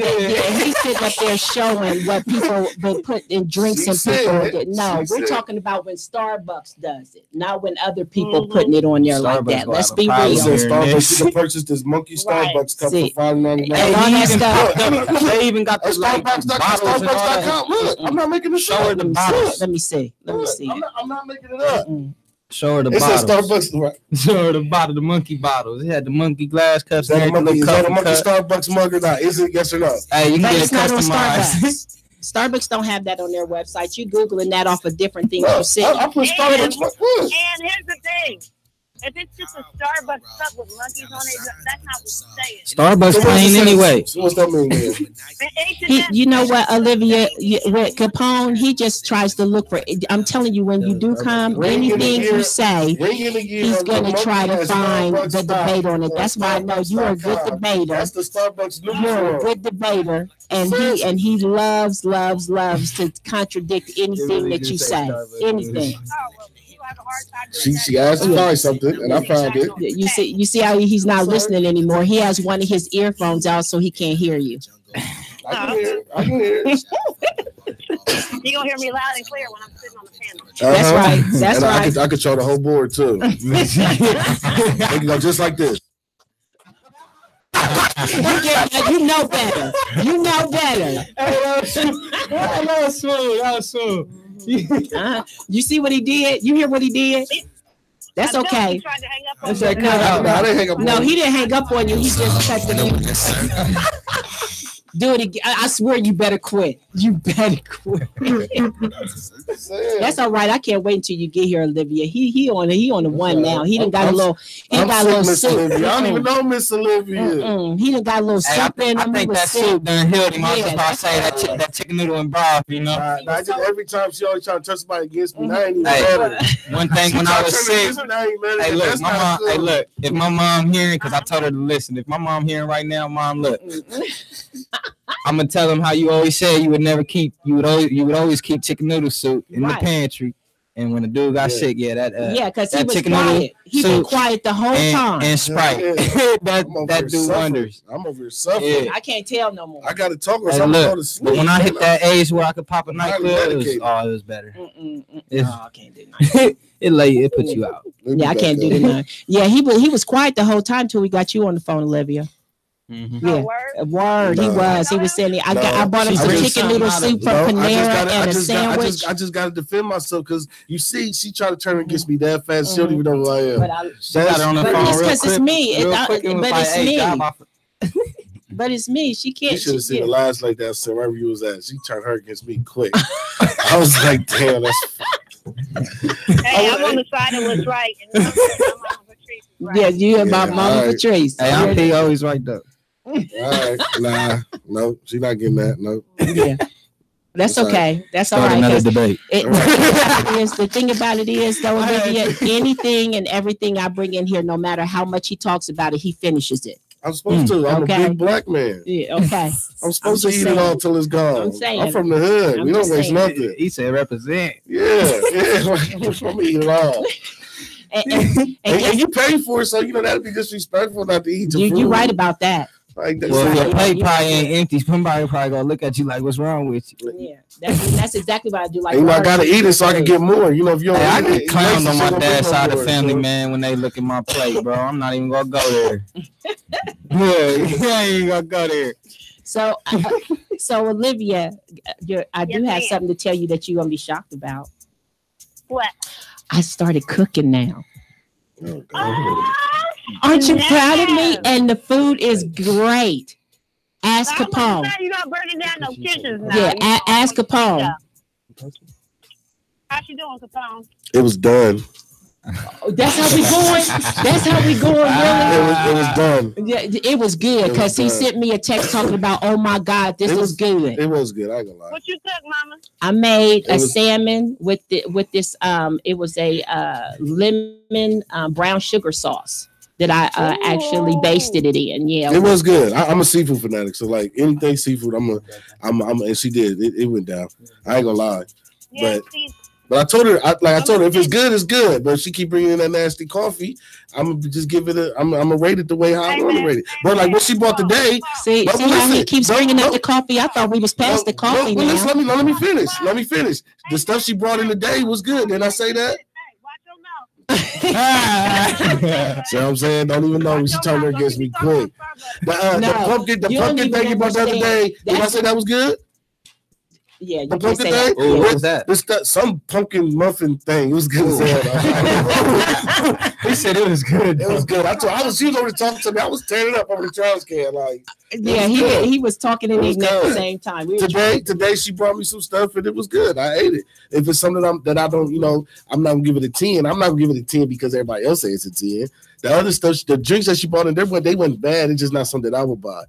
up there showing what people will put in drinks and people. No, we're talking about when Starbucks does it, not when other people putting it on there like that. Let's be real. Starbucks, you can purchase this monkey Starbucks cup for $5.99. And all that stuff. They even got the Starbucks.com. Look, I'm not making the show. Let me see. I'm not making it up. Show her the bottles. Starbucks, right? Show her the bottle, the monkey bottles. It had the monkey glass cups. Is that a monkey Starbucks mug or not? Is it yes or no? Hey, you can get it customized. Starbucks don't have that on their website. You Googling that off of different things you see. I put Starbucks. And here's the thing. If it's just a Starbucks cup with monkeys on it, that's not what we're saying. Starbucks plain anyway. So what's that mean? You know what, Olivia, with Capone, he just tries to look for. I'm telling you, when you do come, anything you say, he's going to try to find the debate on it. That's why I know you're a good debater. That's the Starbucks. You're a good debater, and he loves to contradict anything that you say. Anything. She asked to find something, and I found it. You see how he's not listening anymore. He has one of his earphones out, so he can't hear you. I can hear. You're gonna hear me loud and clear when I'm sitting on the panel. That's right. That's right. I could show the whole board too. They can go just like this. You know better. You know better. That was smooth. You see what he did? You hear what he did? That's okay. He tried to hang up on No, he didn't hang up on you. He just cut the Do it again. I swear you better quit. You better quit. That's all right. I can't wait until you get here, Olivia. He on the one now. He done got a little. He got a little soup. I don't even know Miss Olivia. He done got a little soup in him. I think that soup done healed him. I was just about to say that chicken noodle and broth. Every time she always trying to touch somebody against me. I ain't even better. One thing when I was sick. Hey, look, my mom. Hey, look. If my mom hearing, because I told her to listen. If my mom hearing right now, Mom, look. I'm gonna tell them how you always said you would never keep. You would always keep chicken noodle soup in the pantry. And when the dude got sick, because he was quiet. He been quiet the whole time. And Sprite, that do wonders. I'm over here suffering. Yeah. I can't tell no more. I gotta talk or something. Go to sleep. But when I hit that age where I could pop a nightclub, it was better. No, I can't do nothing. It puts you out. Yeah, I can't do that. Yeah, he was quiet the whole time till we got you on the phone, Olivia. Mm-hmm. Yeah, word. He was saying I bought him some chicken noodle soup from Panera and a sandwich. I just gotta defend myself because you see, she tried to turn against me that fast. She don't even know who I am. But it's because it's me. But it's me. She can't. You should have seen the last like that. So wherever you was at, she turned her against me quick. I was like, damn, that's. Hey, I'm on the side that was right. And right. Yeah, you about Mama Patrice. Hey, I'm P always right though. All right, no, she's not getting that. No. Yeah, that's okay. That's all right. Another debate. The thing about it is, though, Olivia, anything and everything I bring in here, no matter how much he talks about it, he finishes it. I'm supposed to. I'm a big black man. Yeah, okay. I'm supposed to eat it all till it's gone. I'm from the hood. We don't waste nothing. He said represent. Yeah. I'm gonna eat it all. And you pay for it, so that'd be disrespectful not to eat your food. You're right about that. Like well, if your plate probably ain't empty, somebody probably gonna look at you like, "What's wrong with you?" Yeah, that's exactly what I do. Like, I gotta eat it so I can get more. If you don't, I get clowned on my dad's side of the family, man. When they look at my plate, bro, I'm not even gonna go there. I ain't gonna go there. So Olivia, I do have something to tell you that you're gonna be shocked about. What? I started cooking now. Aren't you proud of me? And the food is great. Ask Capone. You're not burning down no kitchens now. Yeah, ask Capone. How's you doing, Capone? It was done. Oh, that's how we going. That's how we going. Really? It was done. Yeah, it was good because he sent me a text talking about, oh my God, this is good. It was good. I ain't gonna lie. What you cook, Mama? I made a salmon with this. It was a lemon brown sugar sauce that I actually basted it in. Yeah, it was good. I'm a seafood fanatic, so like anything seafood, I'm and she did. It went down. I ain't gonna lie, but I told her, if it's good, it's good. But if she keep bringing in that nasty coffee, I'm gonna just give it I'm gonna rate it the way how I want to rate it. But like what she bought today, see how he keeps bringing up the coffee. I thought we was past the coffee. Now. Let me finish. Let me finish. The stuff she brought in today was good. Didn't I say that? See what I'm saying? Don't even know. She turned her against me quick. The pumpkin thing you brought the other day. Did I say that was good? Yeah, the pumpkin thing. What was that? Some pumpkin muffin thing. It was good. He said it was good. It was good. She was over talking to me. I was tearing it up over the trash can. Like, yeah, he was talking and eating at the same time. Today she brought me some stuff and it was good. I ate it. If it's something that I don't, I'm not gonna give it a 10. I'm not gonna give it a 10 because everybody else says it's a 10. The other stuff, the drinks that she bought in there, they went bad. It's just not something that I would buy.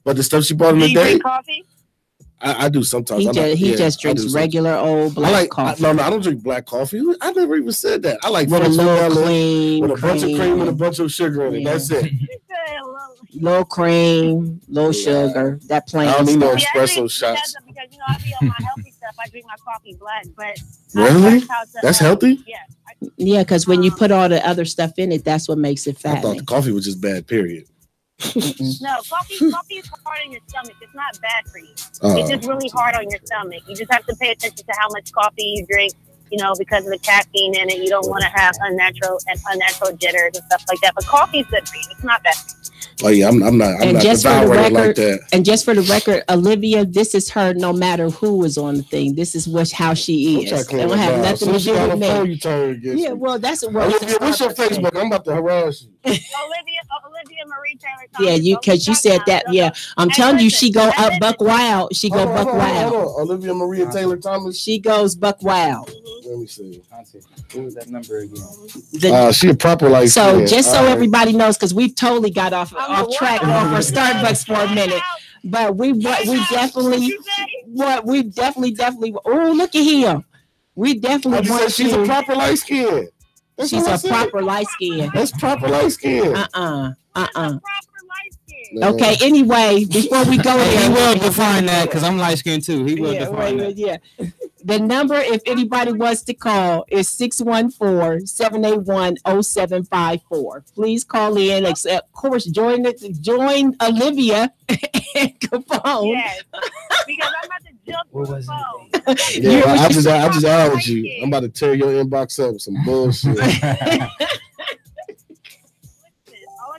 But the stuff she bought in the day. Coffee? I do sometimes. He just drinks regular old black coffee. No, I don't drink black coffee. I never even said that. I like with a little cream, with a bunch of cream and a bunch of sugar in it. That's it. Little cream, little sugar. That plain. I don't need no espresso shots. Because I be on my healthy stuff. I drink my coffee black, but really, that's healthy. Yeah. Yeah, because when you put all the other stuff in it, that's what makes it fat. I thought the coffee was just bad. Period. No, coffee is hard on your stomach. It's not bad for you. It's just really hard on your stomach. You just have to pay attention to how much coffee you drink, because of the caffeine in it. You don't want to have unnatural jitters and stuff like that. But coffee is good for you. It's not bad for you. Oh yeah, I'm not devouring it like that. And just for the record, Olivia, this is her. No matter who is on the thing, this is how she is. It don't have nothing to do with me. Yeah, well, that's what. Olivia, what's your Facebook? I'm about to harass you. Olivia Marie Taylor Thomas. Yeah, because you said that. Yeah, I'm telling you, she go up buck wild. She go buck wild. Olivia Maria Taylor Thomas. She goes buck wild. Let me see. What was that number again? She a proper like. So just so everybody knows, because we totally got off track over Starbucks for a minute, but we definitely. Oh, look at him. We definitely want she's a proper light skin. She's a proper light skin. That's proper light skin. Okay, anyway, before we go there, he will define that because I'm light skinned too. He will define that. Yeah. The number, if anybody wants to call, is 614-781-0754. Please call in. Of course, join Olivia and Capone. Yes, because I'm about to jump on the phone. Yeah, I just outed you. I'm about to tear your inbox up with some bullshit.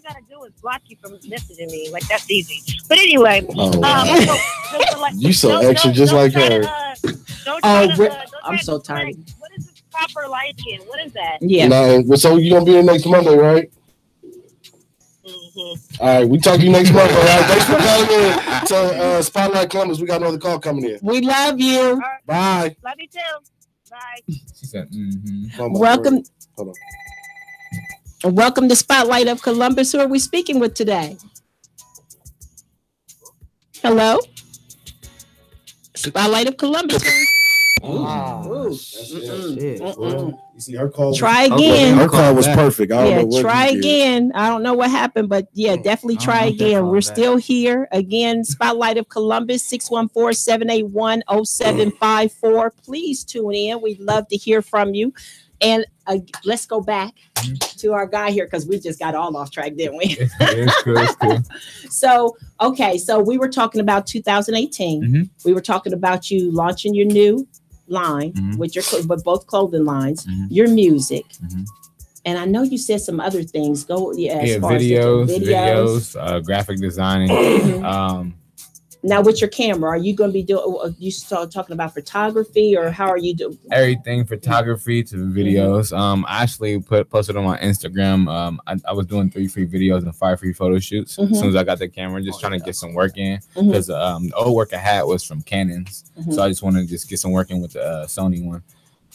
Gotta do is block you from messaging me. Like, that's easy. But anyway, you so extra, just like her. I'm so tired. What is this proper light skin? What is that? Yeah. No, so you gonna be here next Monday, right? Mm-hmm. All right, we talk to you next Monday. All right, thanks for calling in to Spotlight Columbus. We got another call coming in. We love you. Right. Bye. Love you too. Bye. She said, Welcome. Hold on. Welcome to Spotlight of Columbus. Who are we speaking with today? Hello? Spotlight of Columbus. You see, her call. Try again. Her call was perfect. I don't know what try again. I don't know what happened, but definitely try again. We're still here. Again, Spotlight of Columbus, 614-781-0754. Please tune in. We'd love to hear from you. And let's go back to our guy here because we just got all off track, didn't we? It's cool. So we were talking about 2018. Mm-hmm. We were talking about you launching your new line with both clothing lines, your music. And I know you said some other things. Videos, graphic designing. Now, with your camera, are you going to be doing? You start talking about photography, or how are you doing? Everything, photography to videos. I actually posted on my Instagram. I was doing 3 free videos and 5 free photo shoots as soon as I got the camera. Just trying to get some work in because the old work I had was from Canon's, so I just wanted to just get some work in with the Sony one.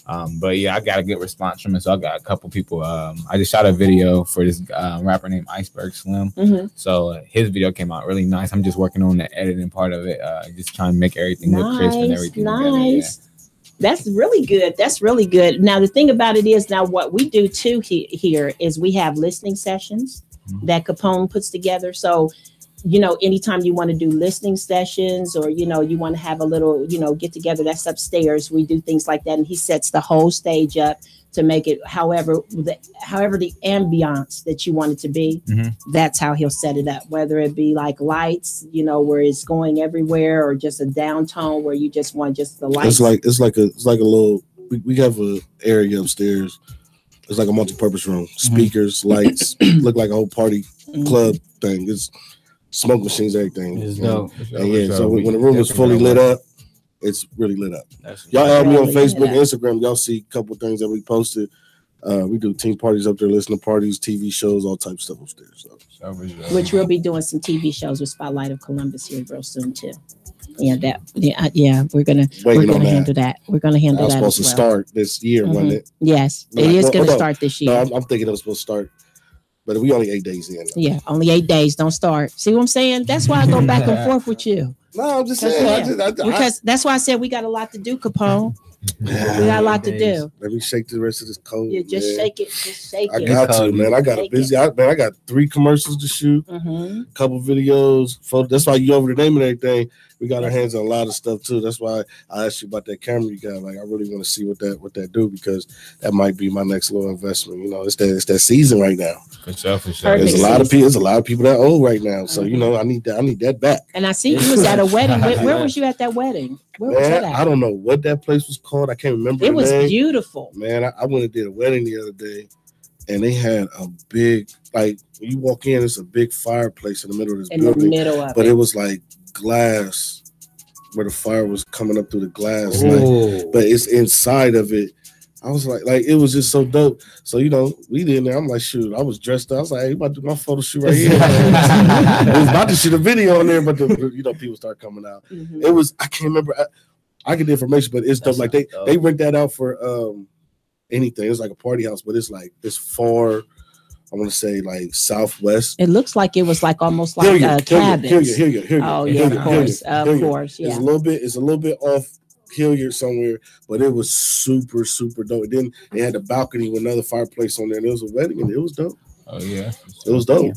But yeah, I got a good response from it. So I got a couple people. I just shot a video for this rapper named Iceberg Slim. So his video came out really nice. I'm just working on the editing part of it, just trying to make everything look crisp and everything. Nice. That's really good. That's really good. Now, the thing about it is now what we do too here is we have listening sessions that Capone puts together. So, you know, anytime you want to do listening sessions or, you know, you want to have a little, you know, get together, that's upstairs. We do things like that. And he sets the whole stage up to make it however the ambiance that you want it to be. That's how he'll set it up, whether it be like lights, you know, where it's going everywhere, or just a downtone where you just want just the lights. It's like a little, we have a area upstairs. It's like a multi-purpose room, speakers, lights, look like a whole party club thing. It's smoke machines, everything. It's dope. And so when the room is fully lit up, it's really lit up. Y'all add me on Facebook, Instagram. Y'all see a couple things that we posted. We do team parties up there, listening parties, TV shows, all types of stuff upstairs. So. Which we'll be doing some TV shows with Spotlight of Columbus here real soon too. Yeah, we're gonna handle that. We're gonna handle that. It was supposed to start this year, wasn't it? Yes, it is gonna start this year. No, I'm thinking it was supposed to start, but we only 8 days in. Yeah, only 8 days. Don't start. See what I'm saying? That's why I go back and forth with you. No, I'm just saying. Because that's why I said we got a lot to do, Capone. We got a lot to do. Let me shake the rest of this code. Yeah, just shake it. Just shake it. I got to, man. I got a busy. I got 3 commercials to shoot, a couple videos, photos. That's why you over the name and everything. We got our hands on a lot of stuff too. That's why I asked you about that camera you got. Like, I really want to see what that do, because that might be my next little investment. You know, it's that season right now. For sure. There's a lot of people that old right now. So you know, I need that back. And I see you was at a wedding. Where was you at that wedding? Where was that at? I don't know what that place was called. I can't remember. It was beautiful. Man, I went and did a wedding the other day, and they had a big, like, when you walk in, it's a big fireplace in the middle of this building. But it was like glass, where the fire was coming up through the glass. Like, but it's inside of it. I was like it was just so dope. So, you know, we did there. I'm like, shoot, I was dressed up. I was like, hey, about to do my photo shoot right here. I was about to shoot a video on there, but people start coming out. It was, I can't remember. I get the information, but it's dope. Like they rent that out for anything. It's like a party house, but it's like it's far. I want to say like southwest. It looks like it was like almost like a cabin. Oh yeah, of course. Yeah, it's a little bit off Hilliard somewhere, but it was super, super dope. And then they had a balcony with another fireplace on there, and it was a wedding, and it was dope. Oh yeah, it was dope.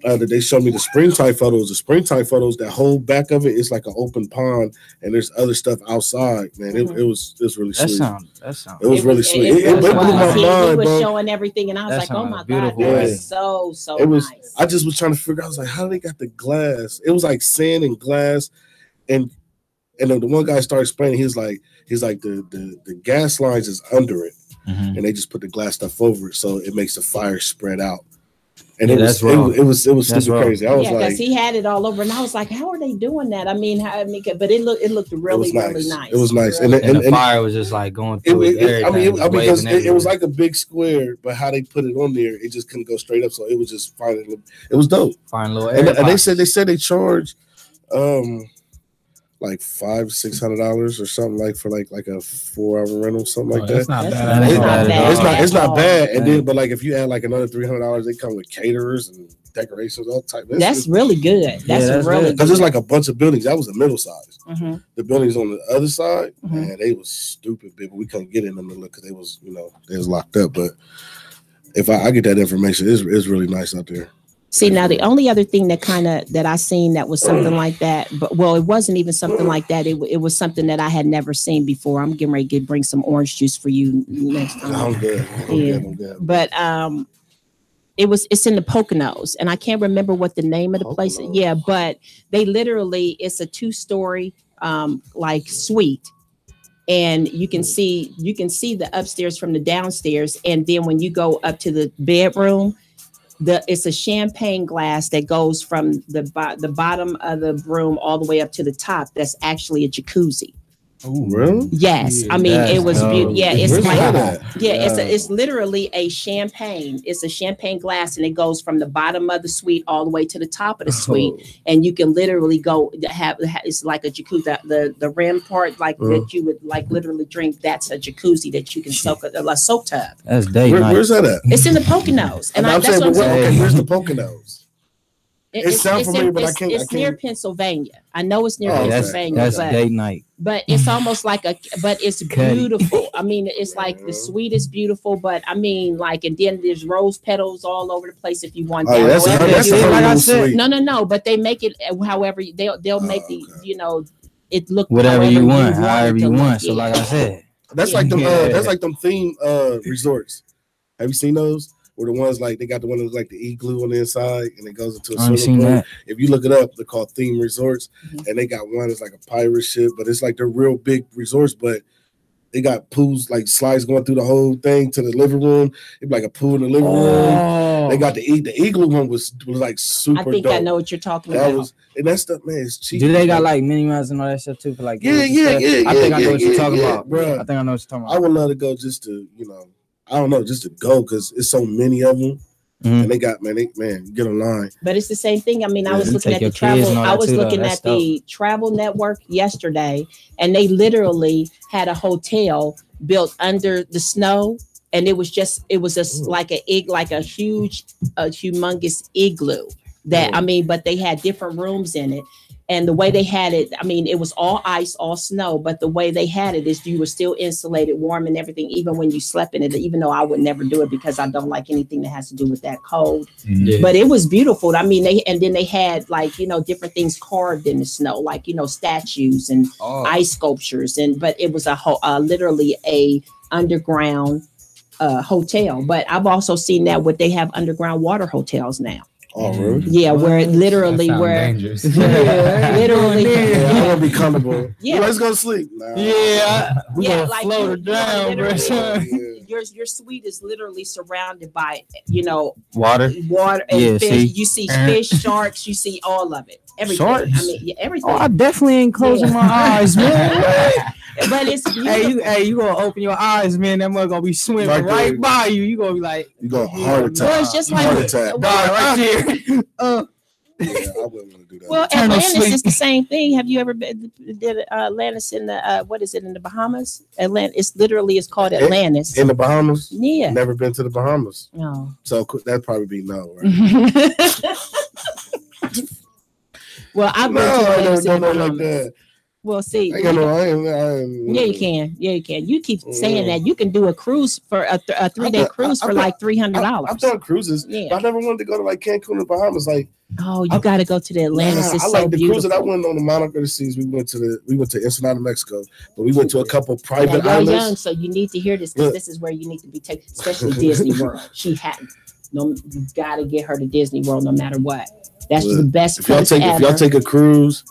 And they showed me the springtime photos. The springtime photos, that whole back of it is like an open pond, and there's other stuff outside. Man, it was really sweet. That sounds. It was really sweet. It blew my mind, he was bro. showing everything, and I was like, "Oh my god, yeah. that was so it was, nice." I just was trying to figure out. I was like, "How do they got the glass?" It was like sand and glass, and the one guy started explaining. He's like the gas lines is under it, and they just put the glass stuff over it, so it makes the fire spread out. And it was super crazy. I was like, because he had it all over, and I was like, "How are they doing that?" But it looked really nice. It was nice, and the fire was just like going through because it was like a big square, but how they put it on there, it just couldn't go straight up, so it was just fine. It was dope. Fine little and they said they charge like $500-$600 or something, like for like a 4-hour rental, something like that. It's not bad. It's not bad. And then, but like if you add like another $300, they come with caterers and decorations, all type. That's really good. That's really because there's like a bunch of buildings. That was the middle size. The buildings on the other side, man, they was stupid big, but we couldn't get in them to look because they was locked up. But if I get that information, it's really nice out there. See, now the only other thing that I seen that was something like that, but it wasn't even something like that. It was something that I had never seen before. I'm getting ready to bring some orange juice for you next time. I'm good. I'm good. But it's in the Poconos, and I can't remember what the name of the place. Yeah, but they literally, it's a 2-story like suite. And you can see the upstairs from the downstairs, and then when you go up to the bedroom, it's a champagne glass that goes from the bottom of the room all the way up to the top. That's actually a jacuzzi. Oh, really? Yes, I mean it was beautiful. Yeah, it's Where's like that at? it's literally a champagne. It's a champagne glass, and it goes from the bottom of the suite all the way to the top of the suite, and you can literally go have it's like a jacuzzi. The rim part, like that you would like literally drink. That's a jacuzzi that you can soak a soak tub. That's date night. Where's that at? It's in the Poconos, and I'm that's saying, what I'm saying. okay, where's the Poconos? It sounds familiar, but I can't. It's near Pennsylvania. I know it's near Pennsylvania. That's date night. But it's almost like but it's beautiful. I mean, it's like the suite is beautiful, but I mean, like, and then there's rose petals all over the place if you want that. That's like I said. No. But they make it however they'll make it look whatever you want, however you want. So, like I said, that's like them. That's like them theme resorts. Have you seen those? Or the ones like they got the one that's like the igloo on the inside and it goes into a swimming pool. If you look it up, they're called theme resorts, and they got one that's like a pirate ship, but it's like they're real big resorts, but they got pools like slides going through the whole thing to the living room. It'd be like a pool in the living room. They got the igloo one was like super. I think dope. I know what you're talking about. And that stuff, man, is cheap. Do they got like mini rides and all that stuff too for like? Yeah. I think I know what you're talking about, bro. I think I know what you're talking about. I would love to go just to I don't know, just to go because it's so many of them, and they got get online. But it's the same thing. I mean, I was looking at the travel. I was looking at the Travel Network yesterday, and they literally had a hotel built under the snow, and it was like a humongous igloo. But they had different rooms in it. And the way they had it, I mean, it was all ice, all snow, but the way they had it is you were still insulated, warm and everything, even when you slept in it, even though I would never do it because I don't like anything that has to do with that cold. Yeah. But it was beautiful. I mean, they had like, different things carved in the snow, like, statues and ice sculptures. But it was literally a underground hotel. But I've also seen that they have underground water hotels now. Oh, really? Yeah, where literally dangerous. literally I want to be comfortable. Yeah, let's go to sleep. Nah. Yeah, we gonna like float it down, bro. Your suite is literally surrounded by water and fish. You see fish, sharks, you see all of it. Everything. Sharks? I mean, everything. Oh, I definitely ain't closing my eyes, man. But it's beautiful. Hey, you gonna open your eyes, man. That mother gonna be swimming right by you. You gonna be like, you go heart attack. Well, it's just like heart attack. Right here. Yeah, I wouldn't want to do that. Well, Atlantis is the same thing. Have you ever been Atlantis in the what is it in the Bahamas? It's called Atlantis in the Bahamas. Yeah, never been to the Bahamas. No, so that'd probably be no. Right? Well, I've been to Atlantis in the Bahamas. Like that. Well, see, yeah, you can. You keep saying that you can do a cruise for a 3-day cruise for like $300. I've done cruises, but I never wanted to go to like Cancun or Bahamas. Like, you got to go to the Atlantis. It's I so like the beautiful. cruise that I went on the Monaco the Seas. We went to Ensenada, Mexico, but we went to a couple private islands. Young, so you need to hear this because this is where you need to be taken, especially Disney World. She hadn't. You got to get her to Disney World no matter what. That's the best place ever. If y'all take a cruise.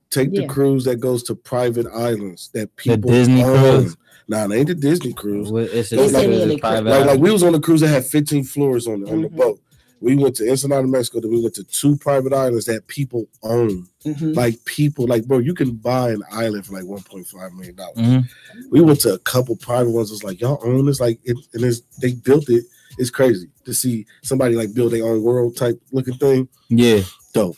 Take the cruise that goes to private islands that people the Disney own. Cruise. Nah, it ain't the Disney cruise. It's like we was on a cruise that had 15 floors on the boat. We went to Ensenada, Mexico. Then we went to 2 private islands that people own. Like bro, you can buy an island for like $1.5 million. We went to a couple private ones. It's like y'all own this, they built it. It's crazy to see somebody like build their own world type looking thing. Yeah, dope.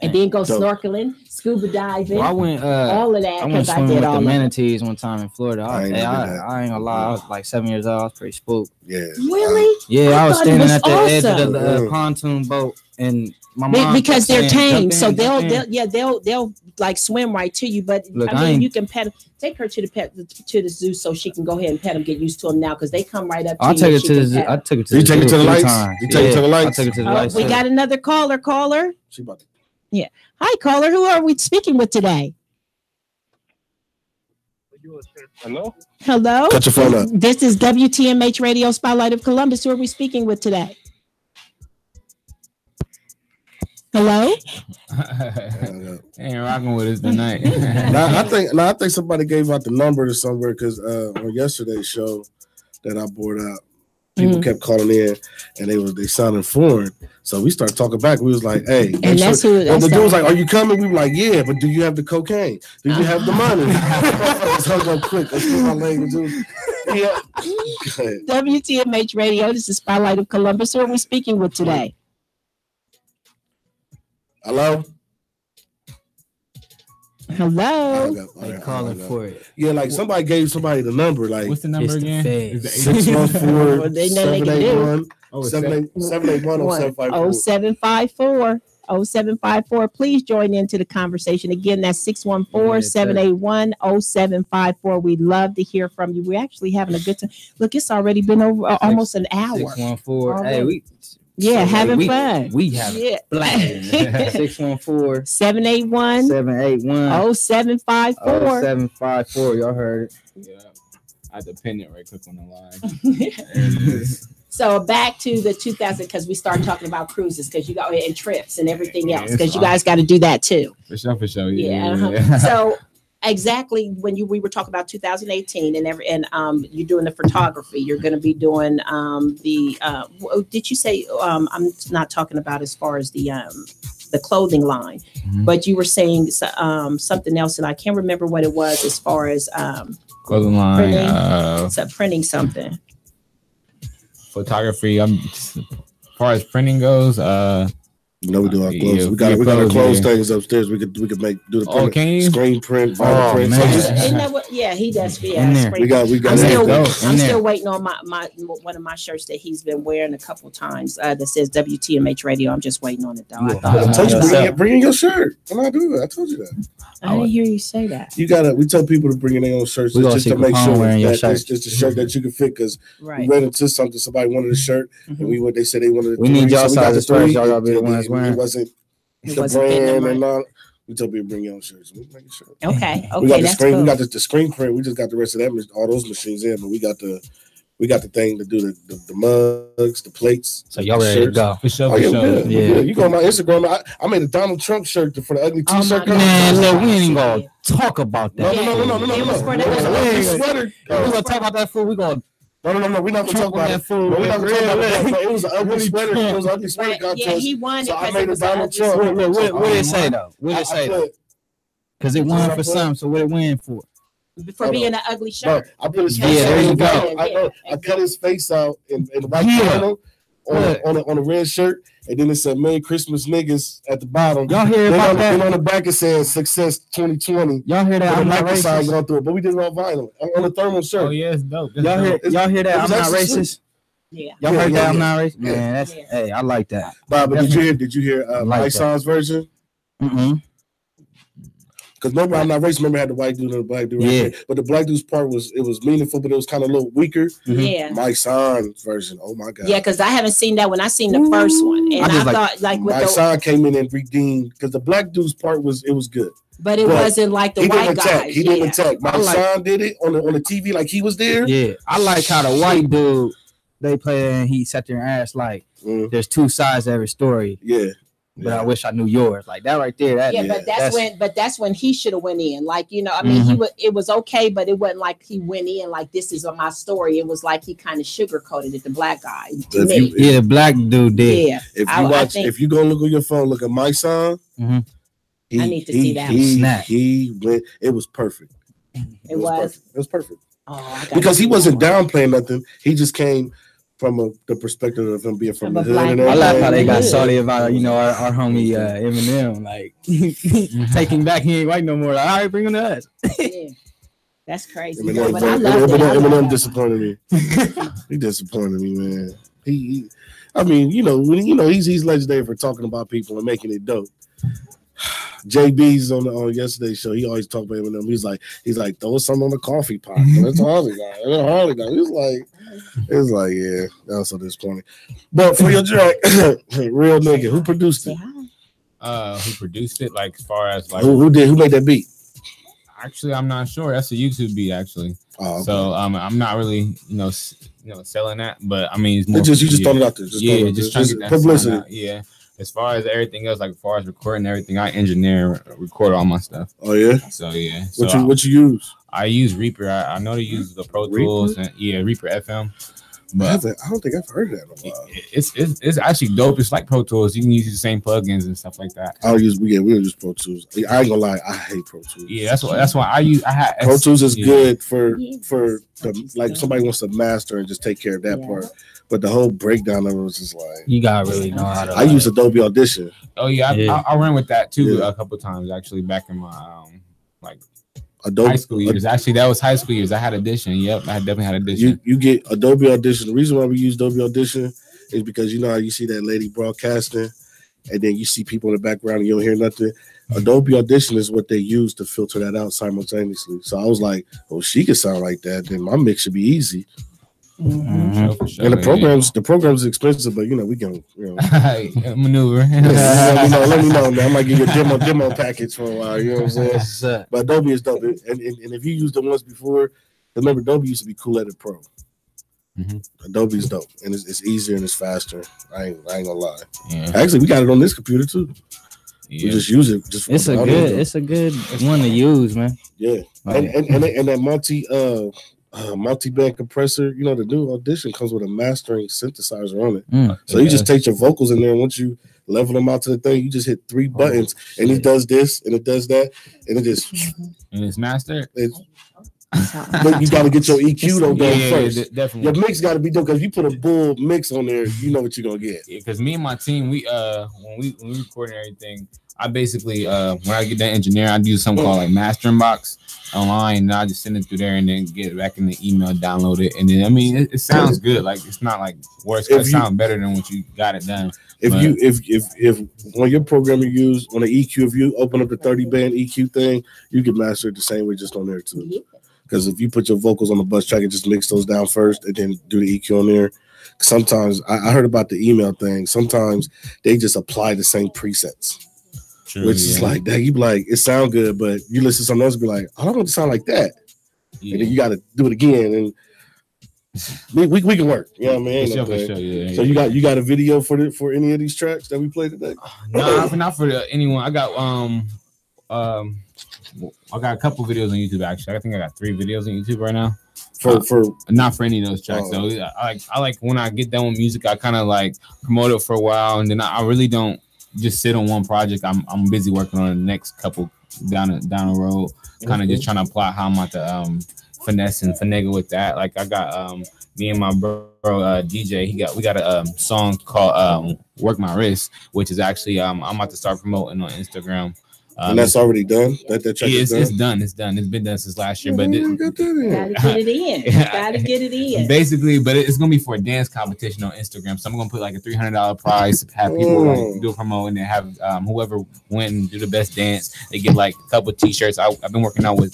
And then go snorkeling, scuba diving. Well, I went all of that. I went swimming with the manatees one time in Florida. I ain't gonna lie, I was like 7 years old. I was pretty spooked. Yeah. Really? Yeah, I was standing at the edge of the pontoon boat, and my mom because they're tame, so they'll like swim right to you. But look, I mean, you can take her to the zoo so she can go ahead and pet them, get used to them now because they come right up to you. I took it to the zoo. I took it to the zoo. You take it to the lights. You take it to the lights. I took it to the lights. We got another caller. She about to. Yeah. Hi, caller. Who are we speaking with today? Hello? Cut your phone up. This is WTMH Radio Spotlight of Columbus. Who are we speaking with today? Hello? Ain't rocking with us tonight. I think somebody gave out the number to somewhere because on yesterday's show that I brought out, people kept calling in and they sounded foreign. So we started talking back. We was like, hey. And the dude was like, are you coming? We were like, yeah, but do you have the cocaine? Do you have the money? Let's hug up quick. Let's get my language. Yeah. WTMH Radio. This is Spotlight of Columbus. Who are we speaking with today? Hello. Hello. They calling for it. Yeah, like somebody gave somebody the number. Like, what's the number again? 614-781. 0754. 0754. Please join into the conversation. Again, that's 614-781-0754. We'd love to hear from you. We're actually having a good time. Look, it's already been over almost an hour. 614. Hey, we having fun. We having blast. 614-781-0754. 0754. Y'all heard it. Yeah. I had to pin it right quick on the line. So back to the 2000, because we started talking about cruises, because you got and trips and everything else, because you guys got to do that too. For sure. Yeah. So exactly when we were talking about 2018 and you're doing the photography, you're going to be doing did you say I'm not talking about as far as the clothing line, but you were saying something else, and I can't remember what it was as far as clothing line, printing something. Photography. As far as printing goes, we do our clothes. Yeah, we got our clothes things upstairs. We could do the print, screen print, vinyl print. Isn't that what? Yeah, he does. Yeah, we got. I'm still waiting on my one of my shirts that he's been wearing a couple times that says WTMH Radio. I'm just waiting on it though. I told you bring in your shirt. I'm not doing that. I told you that. I didn't hear you say that. You gotta. We tell people to bring in their own shirts just to make sure that it's just a shirt that you can fit. Because we ran into something. Somebody wanted a shirt, and they said they wanted. We need y'all sizes first. Y'all gotta be the ones wearing. It wasn't the brand and all. We tell people to bring your own shirts. We make sure. Okay. We got the that's screen. cool. We got the screen print. We just got the rest of that. All those machines in, but we got the thing to do the mugs, the plates. So y'all ready to go? For sure. Yeah. You go on my Instagram. I made a Donald Trump shirt for the ugly T-shirt. Man, look, we ain't gonna talk about that. No. It was for the sweater. We're gonna talk about that food. We're gonna. No. We're not gonna talk about that food. We're not gonna talk about that. It was an ugly sweater. It was an ugly sweater contest. Yeah, he won. So I made a Donald Trump. What did it say though? What did it say though? Because it won for some. So what it win for? For being an ugly shirt. I put his face out. There you go. I cut his face out in the white panel on a red shirt, and then it said "Merry Christmas, niggas" at the bottom. Y'all hear about that? And on the back it said "Success 2020." Y'all hear that? I'm not racist. Going through it, but we did it all vinyl on a thermal shirt. Oh yeah, it's dope. Y'all hear that? I'm not racist. Yeah. Y'all heard that? I'm not racist. Man, that's hey, I like that. Bob, but did you hear my son's version? Because remember, I'm not racist. Remember, I had the white dude and the black dude. Yeah. Right, but the black dude's part was meaningful, but it was kind of a little weaker. Yeah. My son's version. Oh my god. Yeah, because I haven't seen that when I seen the first one, and I thought like with my son came in and redeemed because the black dude's part was good. But it wasn't like the white guy. He didn't attack. My son did it on the TV like he was there. Yeah, I like how the white dude they play and he sat there and asked like, "There's two sides to every story." Yeah. But I wish I knew yours. Like that right there. But that's when he should have went in. Like, you know, I mean, it was okay, but it wasn't like he went in like this is my story. It was like he kind of sugarcoated it. The black guy. The black dude did. Yeah. If you go look on your phone, look at my son. I need to see that. He went. It was perfect. It was perfect. Because he wasn't downplaying nothing. He just came from the perspective of him being from the hood. And I like how they got salty about our homie Eminem, like taking back he ain't white no more. Like, all right, bring him to us. Yeah. That's crazy. Eminem disappointed me. He disappointed me, man. He I mean, he's legendary for talking about people and making it dope. JB's on yesterday's show. He always talk about Eminem. He's like, throw some on the coffee pot. That's Harley guy. It's like, yeah, that was so disappointing. But for your track, real nigga, who produced it? Who produced it? Like, as far as like who made that beat? Actually, I'm not sure. That's a YouTube beat, actually. Oh, okay. So I'm not really, selling that. But I mean, it's more. You just throw it out there. Just trying to get that publicity. Yeah. As far as everything else, like as far as recording everything, I engineer, record all my stuff. Oh yeah. So yeah. What you use? I use Reaper. I know to use the Pro Tools and Reaper FM, But I don't think I've heard that in a while. It's actually dope. It's like Pro Tools. You can use the same plugins and stuff like that. We'll use Pro Tools. I ain't gonna lie, I hate Pro Tools. Yeah, that's why I had Pro Tools is good for the, like somebody wants to master and just take care of that part. But the whole breakdown of it was just like you gotta really know how to. I use Adobe Audition. Oh yeah, I ran with that too a couple times actually back in my like Adobe high school years. Actually, that was high school years. I had Audition. Yep, I definitely had Audition. You get Adobe Audition. The reason why we use Adobe Audition is because you know how you see that lady broadcasting, and then you see people in the background and you don't hear nothing. Adobe Audition is what they use to filter that out simultaneously. So I was like, "Oh, she can sound like that. Then my mix should be easy." For sure, and the programs is expensive, but we can maneuver. Let me know. Man. I might give you a demo package for a while. You know what I'm saying? But Adobe is dope, and if you used it once before, remember Adobe used to be Cool Edit Pro. Adobe is dope, and it's easier and it's faster. I ain't gonna lie. Yeah. Actually, we got it on this computer too. Yeah. We just use it. It's a good one to use, man. Yeah, and that multi-band compressor, the new Audition comes with a mastering synthesizer on it. So you just take your vocals in there, and once you level them out to the thing, you just hit 3 buttons, and it does this, and it does that, and it just... And it's mastered? But you got to get your EQ though first. Definitely. Your mix got to be done, because if you put a bull mix on there, you know what you're going to get. Yeah, because me and my team, when we record everything, I basically, when I get that engineer, I do something called like mastering box online, and I just send it through there and then get it back in the email, download it, and then it sounds good. Like it's not like worse. It sounds better than what you got it done. If when your program you use on the EQ, if you open up the 30-band EQ thing, you can master it the same way just on there too. Because if you put your vocals on the bus track and just mix those down first and then do the EQ on there. Sometimes I heard about the email thing. Sometimes they just apply the same presets. True, which is like that. You be like, it sound good, but you listen to something else and be like, I don't want it to sound like that. And then you got to do it again, and we can work. You know what I mean? For sure, so you got a video for any of these tracks that we played today? No, not for anyone. I got I got a couple videos on YouTube actually. I think I got 3 videos on YouTube right now. For not for any of those tracks though. I like when I get done with music, I kind of like promote it for a while, and then I really don't just sit on one project. I'm busy working on the next couple down the road, kind of just trying to plot how I'm about to finesse and finagle with that. Like I got me and my bro DJ, we got a song called Work My Wrist, which is actually I'm about to start promoting on Instagram. And that's already done. That track is done? It's done. It's done. It's been done since last year. But gotta get it in. Gotta get it in. Basically, but it's gonna be for a dance competition on Instagram. So I'm gonna put like a $300 prize, have people like do a promo, and then have whoever win and do the best dance, they get like a couple T-shirts. I've been working out with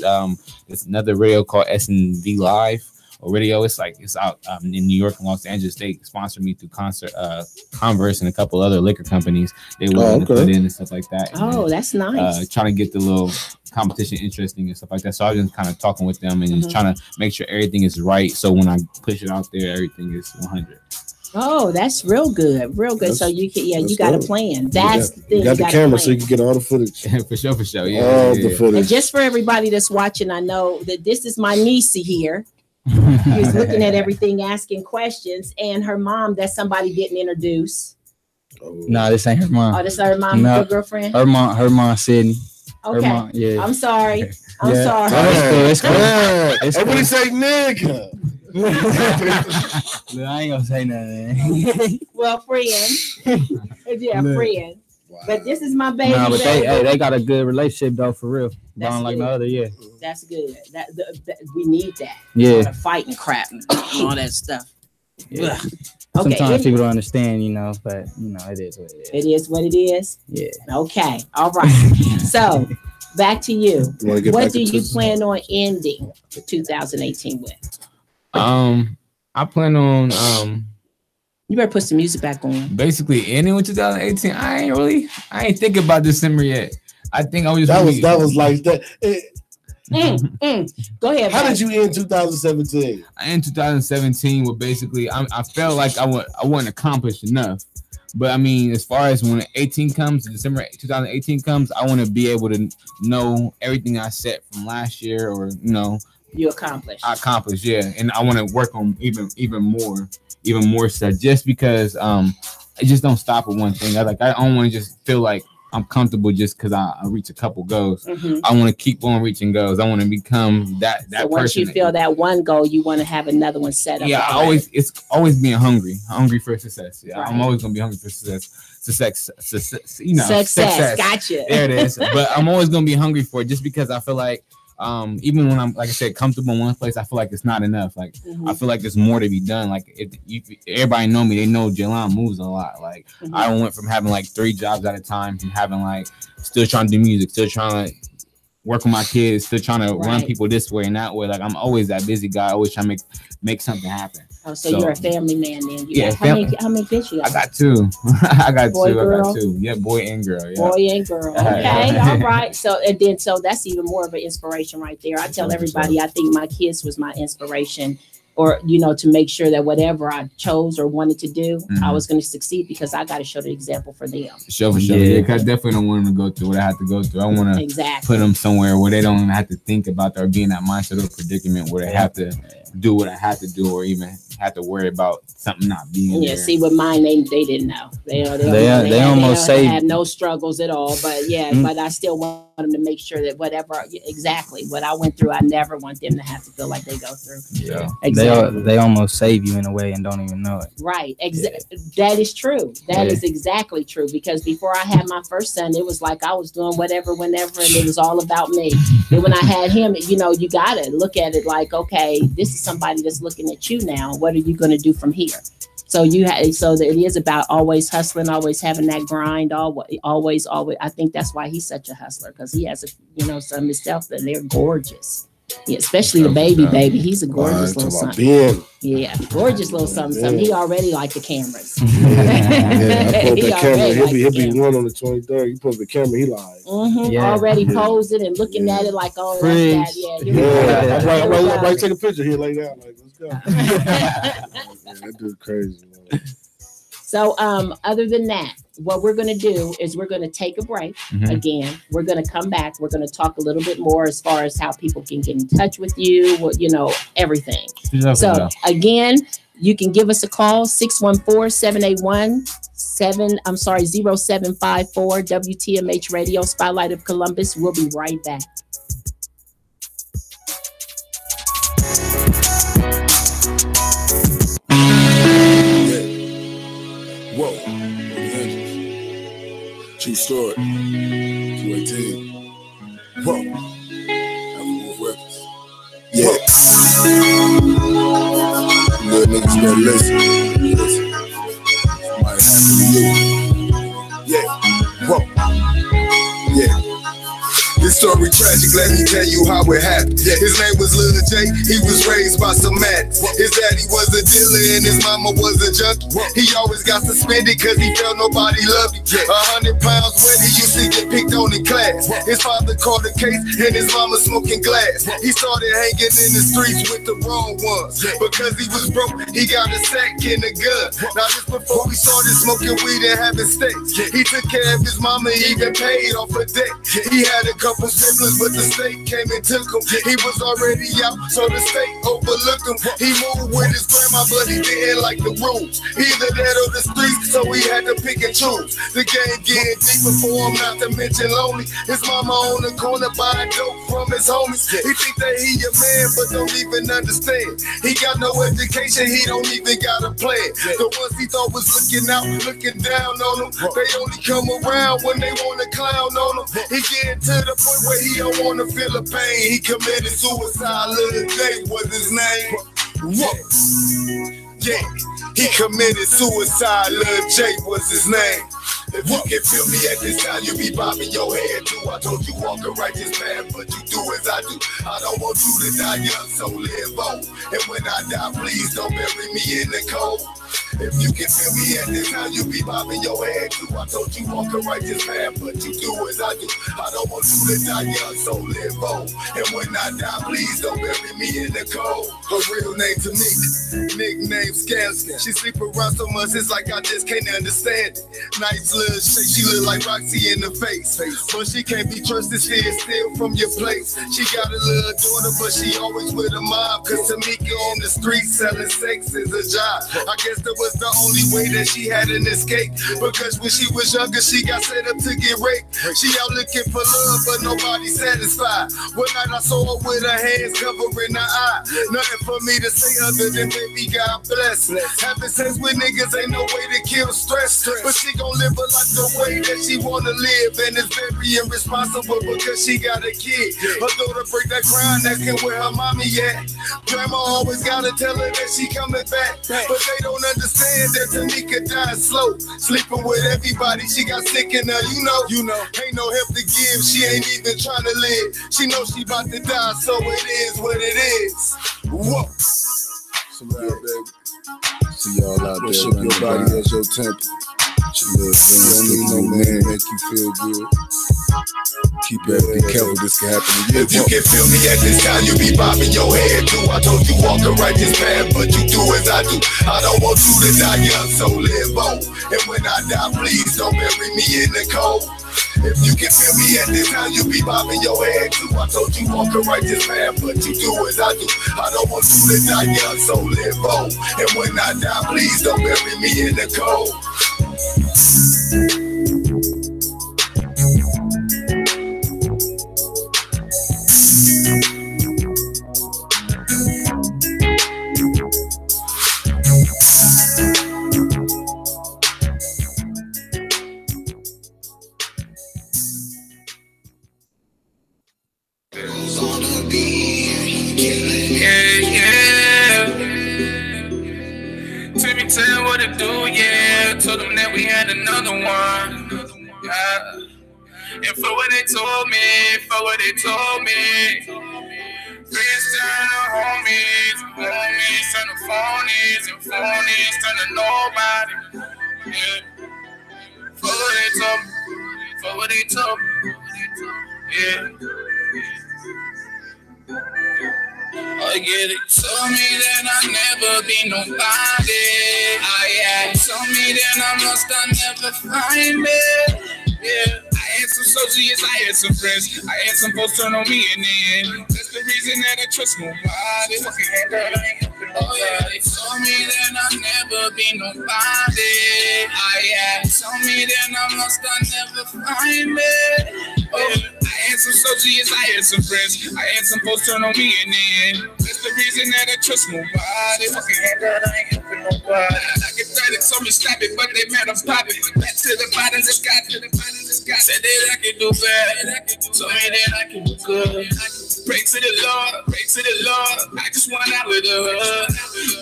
this another radio called S&V Live. Or radio, it's out in New York and Los Angeles. They sponsored me through Converse and a couple other liquor companies. They were to put in and stuff like that. And that's nice. Trying to get the little competition interesting and stuff like that. So I've been kind of talking with them and just trying to make sure everything is right. So when I push it out there, everything is 100. Oh, that's real good, real good. So you can, you got a plan. That's the thing. You got the camera, so you can get all the footage. For sure. Yeah, all the footage. And just for everybody that's watching, I know that this is my niece here. She's looking at everything, asking questions, and her mom. That's somebody getting introduced. No, this ain't her mom. Oh, this is her mom, no, her girlfriend. Her mom, Sydney. Okay, mom, yeah. I'm sorry. I'm sorry. It's cool. Everybody say nigga. I ain't gonna say nothing. Well, friend. Yeah, friend. Wow. But this is my baby. But they got a good relationship though, for real. That's like no other, That's good. That we need that. Yeah. Fighting crap and all that stuff. Yeah. Okay. Sometimes people don't understand, but it is what it is. It is what it is. Yeah. Okay. All right. So back to you. What do you plan on ending 2018 with? I plan on you better put some music back on. Basically, ending with 2018. I ain't thinking about December yet. I think I was just that was like that. Go ahead. How did you end 2017? I end 2017 with basically I felt like I wasn't accomplished enough. But I mean, as far as when 18 comes, December 2018 comes, I want to be able to know everything I set from last year, or you accomplished. I accomplished, yeah, and I want to work on even more stuff. Just because I just don't stop at one thing. I don't want to just feel like I'm comfortable just because I reach a couple goals. I want to keep on reaching goals. I want to become that so person. Once you feel that one goal, you want to have another one set up. Yeah, it's always being hungry for success. Yeah, right. I'm always gonna be hungry for success. Success. Gotcha. There it is. But I'm always gonna be hungry for it, just because I feel like even when I'm, like I said, comfortable in one place, I feel like it's not enough. Like I feel like there's more to be done. Like if everybody know me, they know Jalon moves a lot. Like I went from having like 3 jobs at a time to having like still trying to do music, still trying to work with my kids, still trying to run people this way and that way. Like I'm always that busy guy, always trying to make something happen. Oh, so you're a family man then? How many kids you got? I got 2. I got boy, 2. Girl? I got 2. Yeah, boy and girl. Yeah. Boy and girl. Okay, all right. So that's even more of an inspiration right there. I tell everybody I think my kids was my inspiration, or to make sure that whatever I chose or wanted to do, I was going to succeed, because I got to show the example for them. Sure. Yeah, I definitely don't want them to go through what I had to go through. I want to put them somewhere where they don't have to think about or be in that mindset or predicament where they have to do what I had to do, or even have to worry about something not being there. See, with mine, they didn't know. They almost had no struggles at all. But but I still want them to make sure that whatever exactly what I went through, I never want them to have to feel like they go through. Yeah, exactly. They almost save you in a way and don't even know it. Right. That is true. That is exactly true. Because before I had my first son, it was like I was doing whatever, whenever, and it was all about me. And when I had him, you gotta look at it like, okay, this is somebody that's looking at you now. What are you going to do from here? So it is about always hustling, always having that grind, always. I think that's why he's such a hustler, because he has some himself that they're gorgeous. Yeah, especially the baby. He's a gorgeous little son. Yeah, gorgeous little something. He already like the cameras. I pull up the camera. He'll be one on the 23rd. You pull up the camera, he like already posing and looking at it like, oh, that's that. Yeah. Right, take a picture here, lay down, like, let's go. That dude's crazy, man. So other than that, what we're going to do is we're going to take a break. Again, we're going to come back. We're going to talk a little bit more as far as how people can get in touch with you, everything. So again, you can give us a call, 614-781-0754 WTMH Radio, Spotlight of Columbus. We'll be right back. Whoa, true story. 218. Whoa, Move Records. Yeah. Little niggas better listen. Might happen to you. Yeah. Whoa. Yeah. This story tragic, let me tell you how it happened. His name was Lil J, he was raised by some addicts. His daddy was a dealer and his mama was a junkie. He always got suspended cause he felt nobody loved him. 100 pounds when he used to get picked on in class. His father caught a case and his mama smoking glass. He started hanging in the streets with the wrong ones. Because he was broke, he got a sack and a gun. Now this before we started smoking weed and having sex. He took care of his mama, he even paid off her debt. He had a couple siblings, but the state came and took him. He was already out, so the state overlooked him. He moved with his grandma, but he didn't like the rules. Either that or the streets, so he had to pick and choose. The game getting deeper for him, not to mention lonely. His mama on the corner buying dope from his homies. He think that he a man, but don't even understand. He got no education, he don't even got a plan. The ones he thought was looking out, looking down on him, they only come around when they want to clown on him. He getting to the point where he don't want to feel the pain. He committed suicide, Lil J was his name. Yeah, he committed suicide, Lil J was his name. If you can feel me at this time, you be bobbing your head too. I told you walk a righteous path, but you do as I do. I don't want you to die young, so live on. And when I die, please don't bury me in the cold. If you can feel me at this time, you be bobbing your head too. I told you walk a righteous path, but you do as I do. I don't want you to die young, so live on. And when I die, please don't bury me in the cold. Her real name to me Nickname Scams. She sleep around so much, it's like I just can't understand it. Nice little shake, she look like Roxy in the face. But she can't be trusted, steal from your place. She got a little daughter, but she always with a mob. Cause Tamika on the street selling sex is a job. I guess that was the only way that she had an escape. Because when she was younger, she got set up to get raped. She out looking for love, but nobody satisfied. One night I saw her with her hands covering her eye. Nothing for me to say other than baby, God bless. Having sex with niggas ain't no way to kill stress. But she gon' live her life the way that she wanna live. And it's very irresponsible because she got a kid. Her daughter break that crown, asking where her mommy at. Grandma always gotta tell her that she coming back. But they don't understand that Tamika died slow. Sleeping with everybody, she got sick in her, you know. Ain't no help to give, she ain't even trying to live. She know she about to die, so it is what it is. Whoa. See y'all out there. Shook your body as your temple. You don't need no man make you feel good. Keep everything careful, this can happen to you. If you can feel me at this time, you be bobbing your head too. I told you walk the righteous path, but you do as I do. I don't want you to die young, so live on. And when I die, please don't bury me in the cold. If you can feel me at this time, you be bobbing your head too. I told you walk the righteous path, but you do as I do. I don't want you to die young, so live on. And when I die, please don't bury me in the cold. Tell what to do, yeah. Told them that we had another one, yeah. And for what they told me, friends turn to homies, homies turn to phonies, and phonies turn to nobody, yeah. For what they told me, yeah. Oh yeah, they told me that I'll never be nobody. Told me that I'm lost, I'll never find me. Yeah, I had some associates, I had some friends, I had some folks turn on me in the end. That's the reason that I trust nobody. Oh yeah, they told me that I'll never be nobody. Told me that I'm lost, I'll never find me. Oh, I had some associates, I had some friends, I had some folks turn on me in the end. That's the reason that I trust nobody. I get 30, told me stop it, but they mad I'm popping. Back to the bottom, just got to the bottom, just got. Said that I can do bad, told me that I can do good. Pray to the Lord, I just want out with the hood.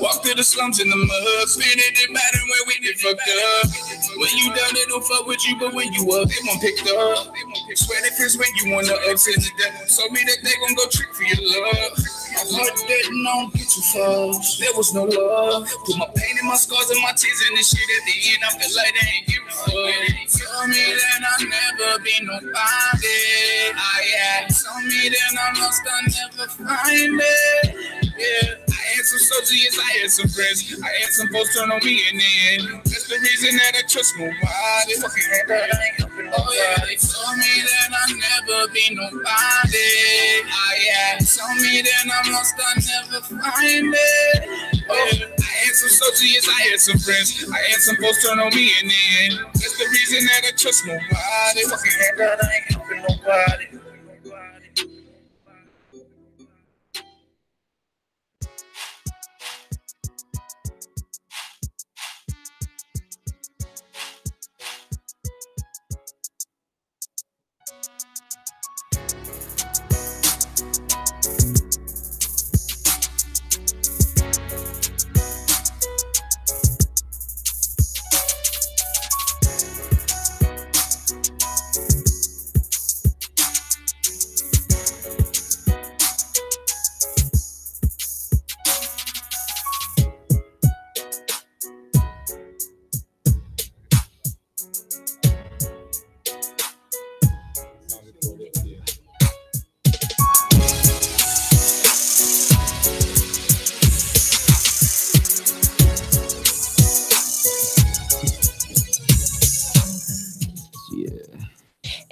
Walk through the slums in the mud, spin it didn't matter when we get fucked up. When you done, they don't fuck with you, but when you up, they won't pick up. Swear it feels when you wanna upset the devil. Told me that they gon' go trick for your love. My heart didn't know get you fast. There was no love. Put my pain and my scars and my tears in this shit. At the end, I feel like they ain't give a fuck. Told me that I'll never be nobody. Told me that I'm lost, I'll never find me. Yeah, I had some associates, I had some friends, I had some folks turn on me in the end. That's the reason that I trust nobody. Oh yeah, they told me that I'll never be nobody. Told me that I'm lost, I'll never find me. Oh, I had some associates, I had some friends, I had some folks turn on me in the end. That's the reason that I trust nobody. Nobody.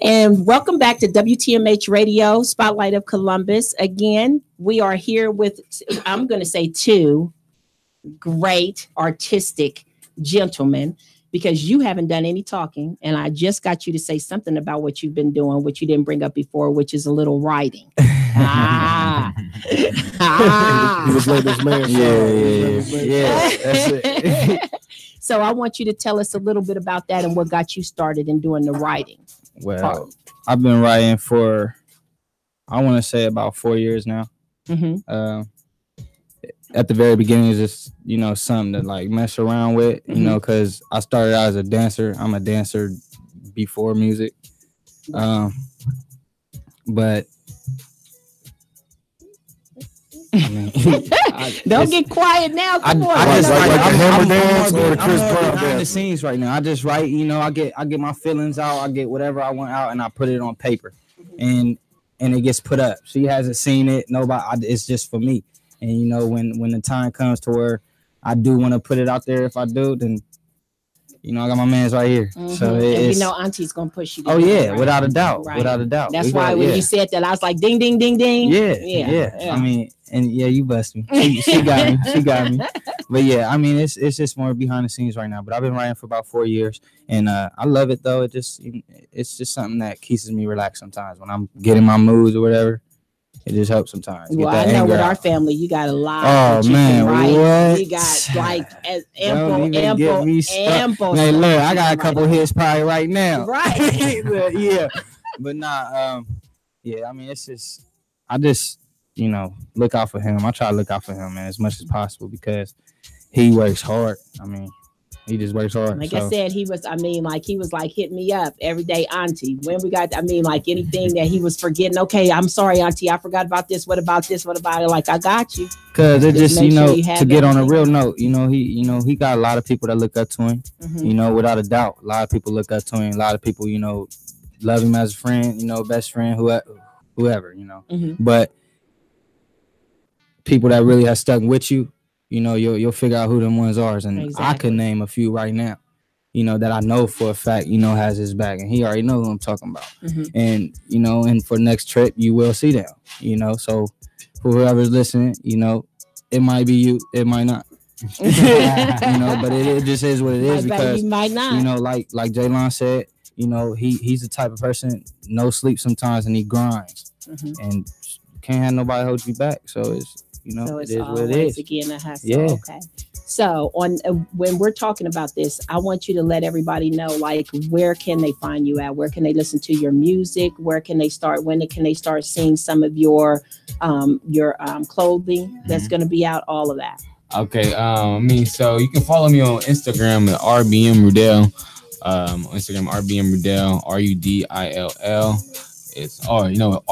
And welcome back to WTMH Radio, Spotlight of Columbus. Again, we are here with, I'm going to say, two great artistic gentlemen, because you haven't done any talking. And I just got you to say something about what you've been doing, which you didn't bring up before, which is a little writing. He was like this man. Yeah. That's it. So I want you to tell us a little bit about that and what got you started in doing the writing. Well, I've been writing for, I want to say, about 4 years now. Mm-hmm. At the very beginning, it's just, something to like mess around with, because I started out as a dancer. I'm a dancer before music. But I mean, don't get quiet now. Come on. I just like the hammer dance or the Chris Brown behind dance. the scenes right now. I just write, I get my feelings out. I get whatever I want out, and I put it on paper, and it gets put up. She hasn't seen it. Nobody. It's just for me. And when the time comes to where I do want to put it out there, if I do, then I got my man's right here. Mm-hmm. So and Auntie's gonna push you. Oh yeah, right? without a doubt, right. Without a doubt. That's why when you said that, I was like, ding, ding, ding, ding. Yeah. I mean, and yeah, you bust me. She got me. She got me. But yeah, I mean, it's just more behind the scenes right now. But I've been writing for about 4 years, and I love it though. It's just something that keeps me relaxed sometimes when I'm getting my moods or whatever. It just helps sometimes. Well, I know with our family, you got a lot. Oh man, what? You got like ample. Man, look, I got a couple hits probably right now. Right. Yeah, but nah. Yeah, I mean, it's just I just look out for him. I try to look out for him, man, as much as possible because he works hard. I mean, he just works hard. Like I said, he was like hitting me up every day, Auntie. When we got, like anything that he was forgetting. Okay, I'm sorry, Auntie, I forgot about this. What about this? What about it? Like, I got you. Cause it just to get on a real note, he got a lot of people that look up to him. Mm-hmm. Without a doubt, a lot of people look up to him. A lot of people, love him as a friend. Best friend, whoever. Mm-hmm. But people that really have stuck with you. You'll figure out who them ones are, and exactly. I could name a few right now, that I know for a fact, has his back, and he already know who I'm talking about. Mm-hmm. And and for next trip, you will see them. So for whoever's listening, it might be you, it might not. But it just is what it is because you might not. Like Jaylon said, he's the type of person no sleep sometimes, and he grinds, and can't have nobody hold you back. So it's. So it is what it is. Again, a hustle. Yeah. Okay. So when we're talking about this, I want you to let everybody know, like, where can they find you at? Where can they listen to your music? Where can they start? When can they start seeing some of your clothing that's going to be out? All of that. Okay. So you can follow me on Instagram at RBM Rudell. On Instagram, RBM Rudell, RUDILL. It's RBM.Rudell.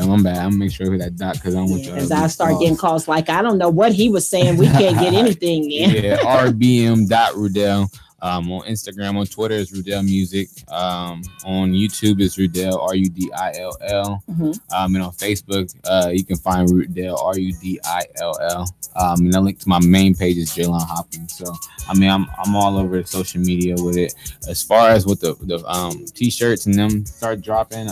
My bad. I'm gonna make sure I hit that dot because I don't want you. As I start getting calls like I don't know what he was saying. We can't get anything in. Yeah, RBM.Rudell. On Instagram, on Twitter is Rudell Music. On YouTube is Rudell, RUDILL. Mm-hmm. And on Facebook, you can find Rudell, RUDILL. And the link to my main page is Jaylon Hopkins. So I'm all over social media with it. As far as with the t-shirts and them start dropping,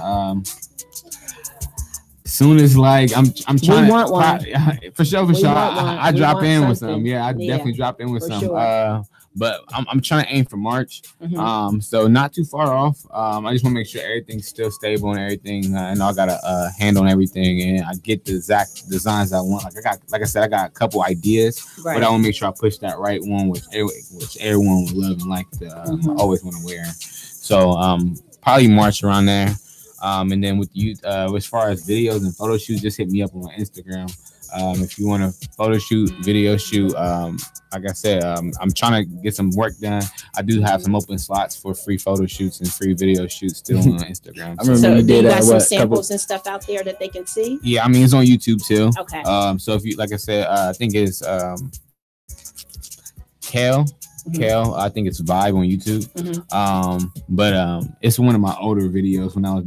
soon as like I'm trying to want one. For sure. I drop in with some. Yeah, I definitely drop in with some. Sure. But I'm trying to aim for March. Mm-hmm. So not too far off. I just want to make sure everything's still stable and everything, and I got a hand on everything, and I get the exact designs I want. Like I said, I got a couple ideas, right. But I want to make sure I push that right one, which everyone would love and like to always want to wear. So probably March around there. And then with you, as far as videos and photo shoots, just hit me up on my Instagram. If you want to photo shoot, video shoot, like I said, I'm trying to get some work done. I do have some open slots for free photo shoots and free video shoots still on Instagram. So you got some samples and stuff out there that they can see? Yeah, it's on YouTube too. Okay. So if you, like I said, I think it's Kale. Kale, I think it's Vibe on YouTube. But it's one of my older videos when I was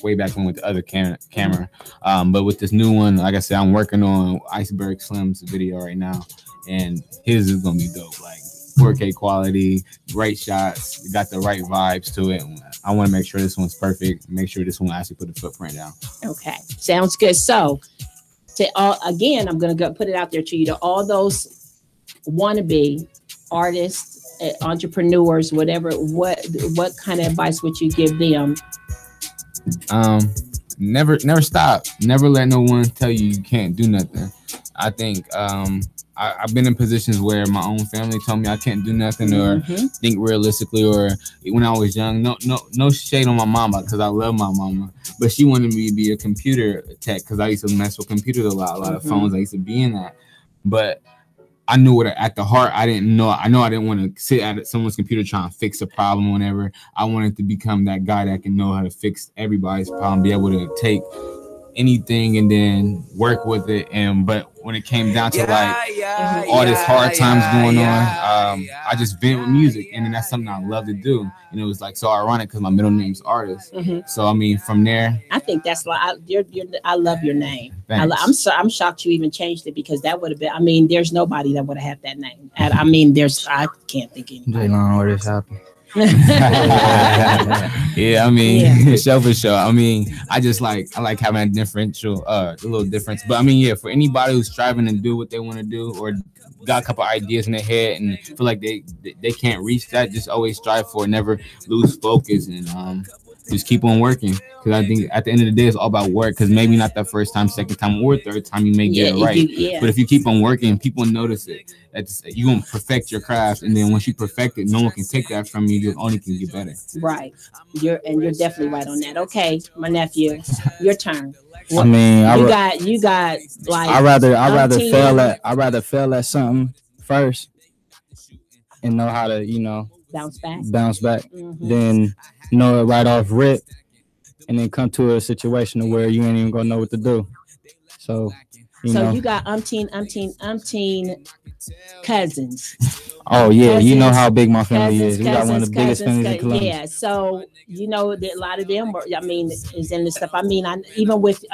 way back when with the other camera. But with this new one, like I said, I'm working on Iceberg Slim's video right now, and his is gonna be dope. Like 4K quality, great shots, got the right vibes to it. I want to make sure this one's perfect. Make sure this one actually put the footprint down. Okay, sounds good. So, again, I'm gonna go put it out there to you, to all those wannabe artists, entrepreneurs, whatever. What kind of advice would you give them? Never stop. Never let no one tell you can't do nothing. I think I've been in positions where my own family told me I can't do nothing or think realistically, or when I was young, no shade on my mama, because I love my mama, but she wanted me to be a computer tech because I used to mess with computers a lot of phones. I used to be in that, but I knew what at the heart I didn't know. I didn't want to sit at someone's computer trying to fix a problem whenever. I wanted to become that guy that can know how to fix everybody's problem, be able to take anything and then work with it. But when it came down to all this hard times going on, I just vent with music, and then that's something I love to do. And it was like so ironic because my middle name's Artist. So I mean, from there, I think that's like I love your name. I'm shocked you even changed it, because that would have been. I mean, there's nobody that would have had that name. And I mean, I can't think of anybody. Jaylon Artist happy. Yeah, I mean, show for sure. I mean, I like having a differential, a little difference. But I mean, yeah, for anybody who's striving to do what they want to do, or got a couple ideas in their head and feel like they can't reach that, just always strive for it. Never lose focus, and just keep on working. Because I think at the end of the day, it's all about work. Because maybe not the first time, second time, or third time you may get it right. But if you keep on working, people notice it. You're going to perfect your craft. And then once you perfect it, no one can take that from you. You only can get better. Right. You're definitely right on that. Okay, my nephew, your turn. I mean, you got like I'd rather fail at something first and know how to, bounce back than know it right off rip and then come to a situation where you ain't even gonna know what to do. So you got umpteen cousins. Oh yeah, you know how big my family is. We got one of the biggest families in Columbus. Yeah, so that a lot of them is in this stuff. I mean, even with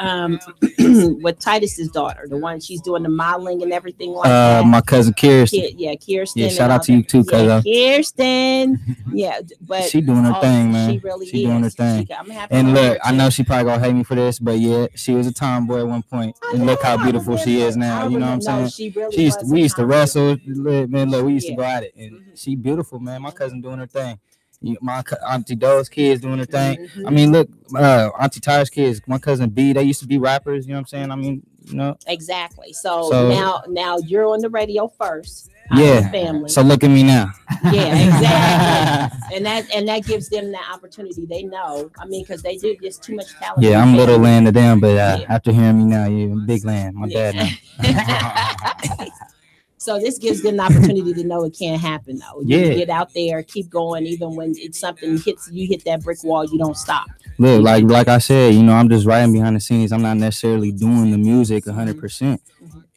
with Titus's daughter, the one she's doing the modeling and everything like that. My cousin Kirsten. Kirsten. Yeah, shout out to you too, cousin. Kirsten. Yeah, but she doing her thing, man. She really is. Doing her thing. I'm happy. And look, I know she probably gonna hate me for this, but yeah, she was a tomboy at one point, and look how beautiful she is now. You know what I'm saying? We used to wrestle, man. Look, we used to go at it, and she beautiful, man. My cousin doing her thing. My Auntie Doe's kids doing her thing. I mean, look, Auntie Tyra's kids, my cousin B, they used to be rappers. You know what I'm saying? I mean, exactly. So now you're on the radio first. Yeah. Family. So look at me now. Yeah, exactly. and that gives them that opportunity. They know. I mean, because they do. There's too much talent. Yeah, I'm little land to them, but after hearing me now, you're big land. My dad now. So this gives them the opportunity to know it can't happen, though. You get out there, keep going, even when it's something hit that brick wall, you don't stop. Look, like I said, I'm just writing behind the scenes. I'm not necessarily doing the music 100%.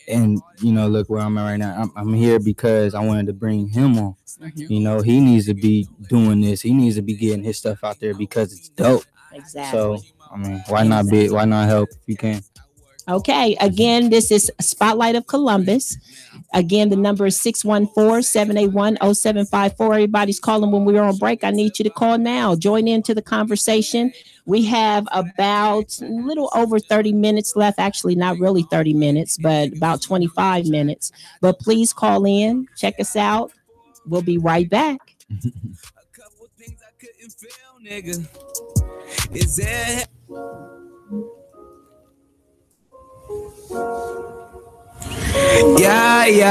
And look where I'm at right now. I'm here because I wanted to bring him on. He needs to be doing this. He needs to be getting his stuff out there because it's dope. Exactly. So I mean, why not help if you can? Okay. Again, this is Spotlight of Columbus. Again, the number is 614-781-0754. Everybody's calling when we're on break. I need you to call now. Join into the conversation. We have about a little over 30 minutes left. Actually, not really 30 minutes, but about 25 minutes. But please call in. Check us out. We'll be right back. A couple things I couldn't feel, nigga. Is that... Yeah.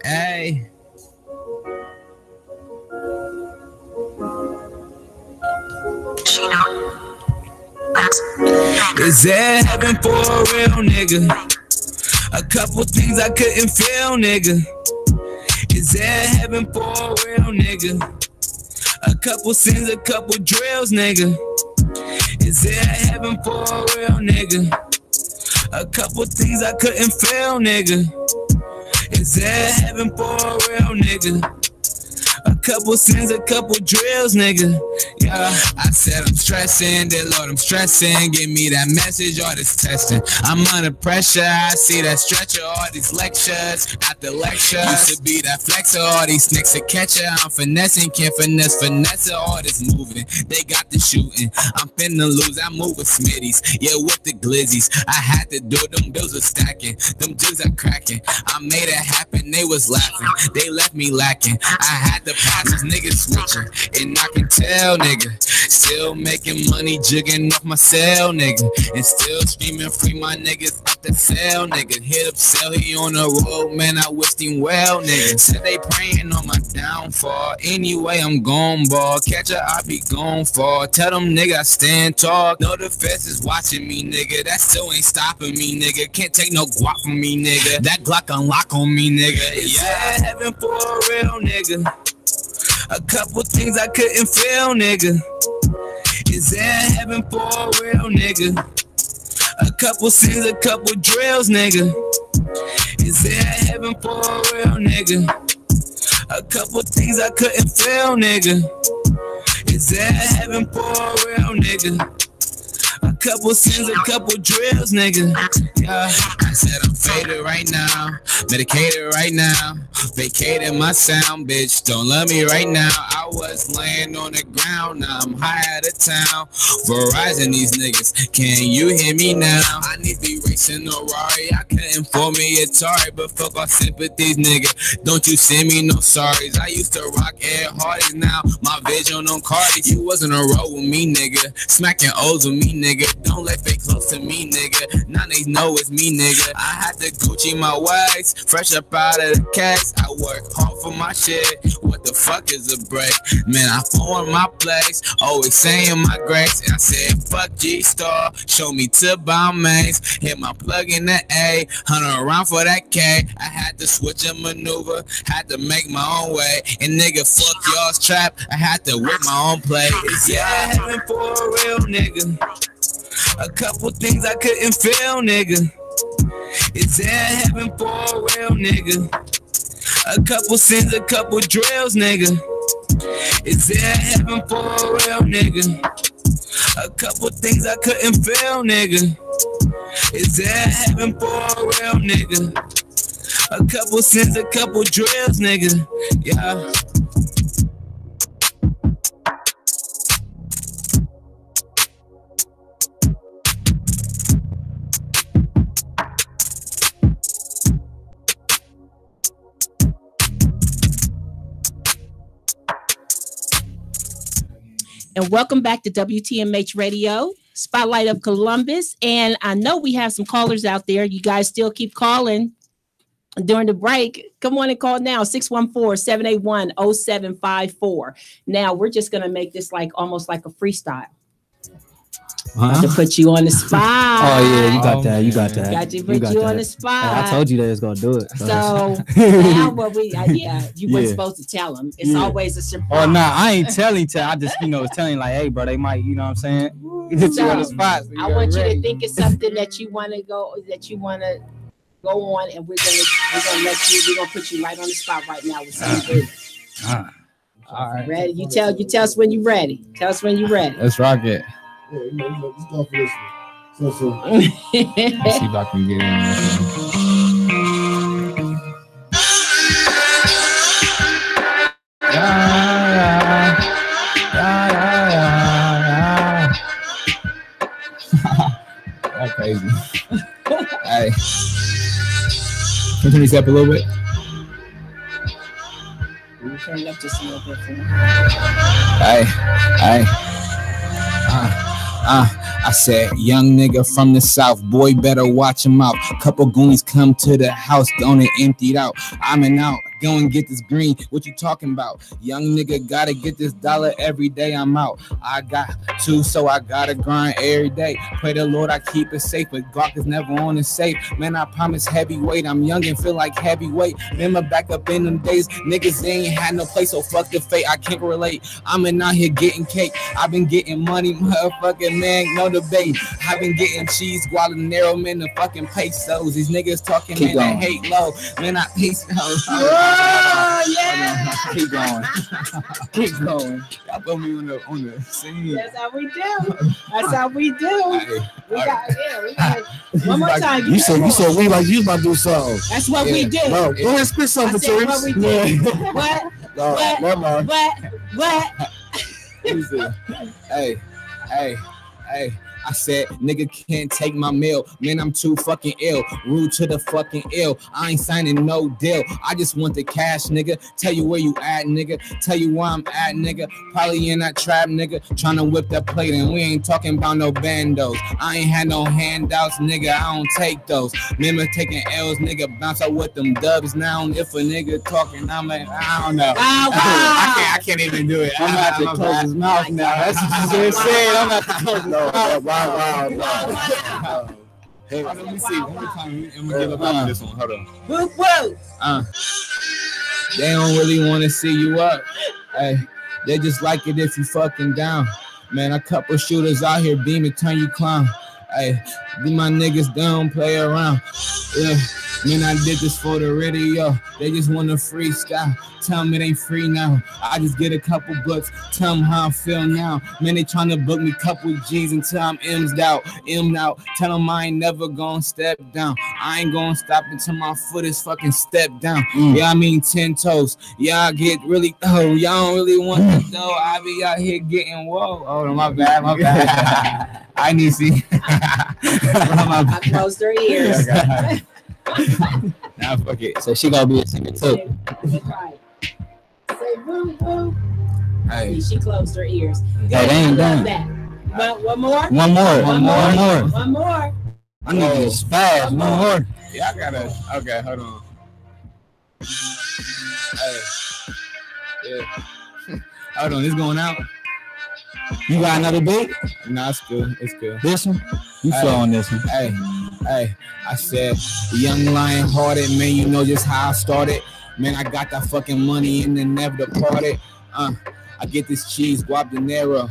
Hey. Is that heaven for a real nigga? A couple things I couldn't feel, nigga. Is that heaven for a real nigga? A couple sins, a couple drills, nigga. Is that heaven for a real nigga? A couple things I couldn't feel, nigga. Is that heaven for a real nigga? A couple sins, a couple drills, nigga. Yeah, I said I'm stressing, dear Lord, I'm stressing. Give me that message, all this testing. I'm under pressure, I see that stretcher, all these lectures. After lecture, used to be that flexer, all these snakes a catcher. I'm finessing, can't finesse, all this moving. They got the shooting, I'm finna lose, I move with Smitties. Yeah, with the glizzies, I had to do them bills are stacking, them jigs are cracking. I made it happen, they was laughing, they left me lacking. I had to pass these niggas switching, and I can tell, nigga. Still making money, jigging off my cell, nigga. And still screaming free my niggas out the cell, nigga. Hit up cell, he on the road, man, I wished him well, nigga. Said they praying on my downfall. Anyway, I'm gone, ball. Catch her, I be gone for. Tell them, nigga, I stand tall. No defense is watching me, nigga. That still ain't stopping me, nigga. Can't take no guap from me, nigga. That Glock unlock on me, nigga. Yeah, heaven for a real nigga. A couple things I couldn't feel, nigga. Is there heaven for a real nigga? A couple sins, a couple drills, nigga. Is there heaven for a real nigga? A couple things I couldn't feel, nigga. Is there heaven for a real nigga? A couple sins, a couple drills, nigga. Yeah, I said I'm faded right now, medicated right now, vacated my sound, bitch. Don't love me right now. I was laying on the ground, now I'm high out of town. Verizon these niggas, can you hear me now? I need to be racing a Rari, I couldn't for me Atari, but fuck all sympathies, nigga. Don't you send me no sorries. I used to rock Air Hardys, now my vision on Cardi. You wasn't a roll with me, nigga. Smacking O's with me, nigga. Don't let fake close to me, nigga. Now they know it's me, nigga. I had to Gucci my wags, fresh up out of the cast. I work hard for my shit. What the fuck is a break? Man, I form my place, always saying my grace. And I said, fuck G-Star, show me to Balmains. Hit my plug in the A, 100 around for that K. I had to switch a maneuver, had to make my own way. And nigga, fuck y'all's trap, I had to whip my own play. It's yeah, heaven for a real nigga. A couple things I couldn't feel, nigga. Is there heaven for a real nigga? A couple sins, a couple drills, nigga. Is there heaven for a real nigga? A couple things I couldn't feel, nigga. Is there heaven for a real nigga? A couple sins, a couple drills, nigga. Yeah. And welcome back to WTMH Radio, Spotlight of Columbus. And I know we have some callers out there. You guys still keep calling during the break. Come on and call now, 614-781-0754. Now, we're just going to make this like almost like a freestyle. To put you on the spot. Oh yeah, you got that. You got that. Got to put you on the spot. I told you they was gonna do it. So now what we you weren't supposed to tell them. It's always a surprise. Oh nah, I ain't telling. I just was telling like, hey bro, they might, you know what I'm saying? Get you on the spot. So I want you to think of something that you want to go on, and we're gonna put you right on the spot right now with something good. All right. Ready? You tell us when you're ready. Tell us when you're ready. Let's rock it. Yeah, let's go for this one. So. Let's see if I can get in this one. That's crazy. Hey. Can you turn this up a little bit? Can you turn it up just a little bit for me? Hey. I said, young nigga from the south, boy, better watch him out. Couple goonies come to the house, gonna empty it out. I'm in out. Go and get this green. What you talking about? Young nigga gotta get this dollar every day I'm out. I got two, so I gotta grind every day. Pray the Lord I keep it safe, but Glock is never on the safe. Man, I promise heavyweight. I'm young and feel like heavyweight. Remember back up in them days, niggas they ain't had no place, so fuck the fate. I can't relate. I'm in out here getting cake. I've been getting money, motherfucking man, no debate. I've been getting cheese, gualanero, man, the fucking pesos. These niggas talking, man, they hate low. Man, I hate so. yeah. Keep going. Keep going. Y'all put me on the scene. That's how we do. That's how we do. We got one more time. You said we like you about to do something. That's what we do. No, go ahead, spit something, Patrice. What we do. What? No, never mind. What? Hey. I said, nigga can't take my meal. Man, I'm too fucking ill. Rude to the fucking ill. I ain't signing no deal. I just want the cash, nigga. Tell you where you at, nigga. Tell you where I'm at, nigga. Probably in that trap, nigga. Trying to whip that plate, and we ain't talking about no bandos. I ain't had no handouts, nigga. I don't take those. Remember taking L's, nigga. Bounce out with them dubs now. If a nigga talking, I'm like, I don't know. I can't even do it. I'm gonna have to close his mouth now. That's what you just said. I'm gonna have to close his mouth. Wow. Hey, let me see. One more time. I'm gonna give up this one. Hold on. Woo. They don't really want to see you up. Hey, they just like it if you fucking down. Man, a couple shooters out here beaming, turn you clown. Hey, be my niggas don't play around. Yeah, man, I did this for the radio. They just want to freestyle. Tell them it ain't free now. I just get a couple bucks. Tell them how I feel now. Man, they trying to book me couple G's until I'm M'd out. Tell them I ain't never gonna step down. I ain't gonna stop until my foot is fucking stepped down. Yeah, I mean 10 toes. Yeah, I get really, y'all don't really want that though. I be out here getting, whoa. Oh, my bad. I need to see. I closed her ears. Nah, fuck it. So she gonna be a singer too. Right. Say woo woo. Hey. She closed her ears. That ain't done. One more. One more. I need this fast. One more. Yeah, I gotta. Okay, hold on. Hey. Yeah. Hold on, it's going out. You got another beat? Nah, it's good. It's good. This one? You flow on this one. Hey. I said, young lion hearted, man, you know just how I started. Man, I got that fucking money and then never departed. I get this cheese, guap dinero.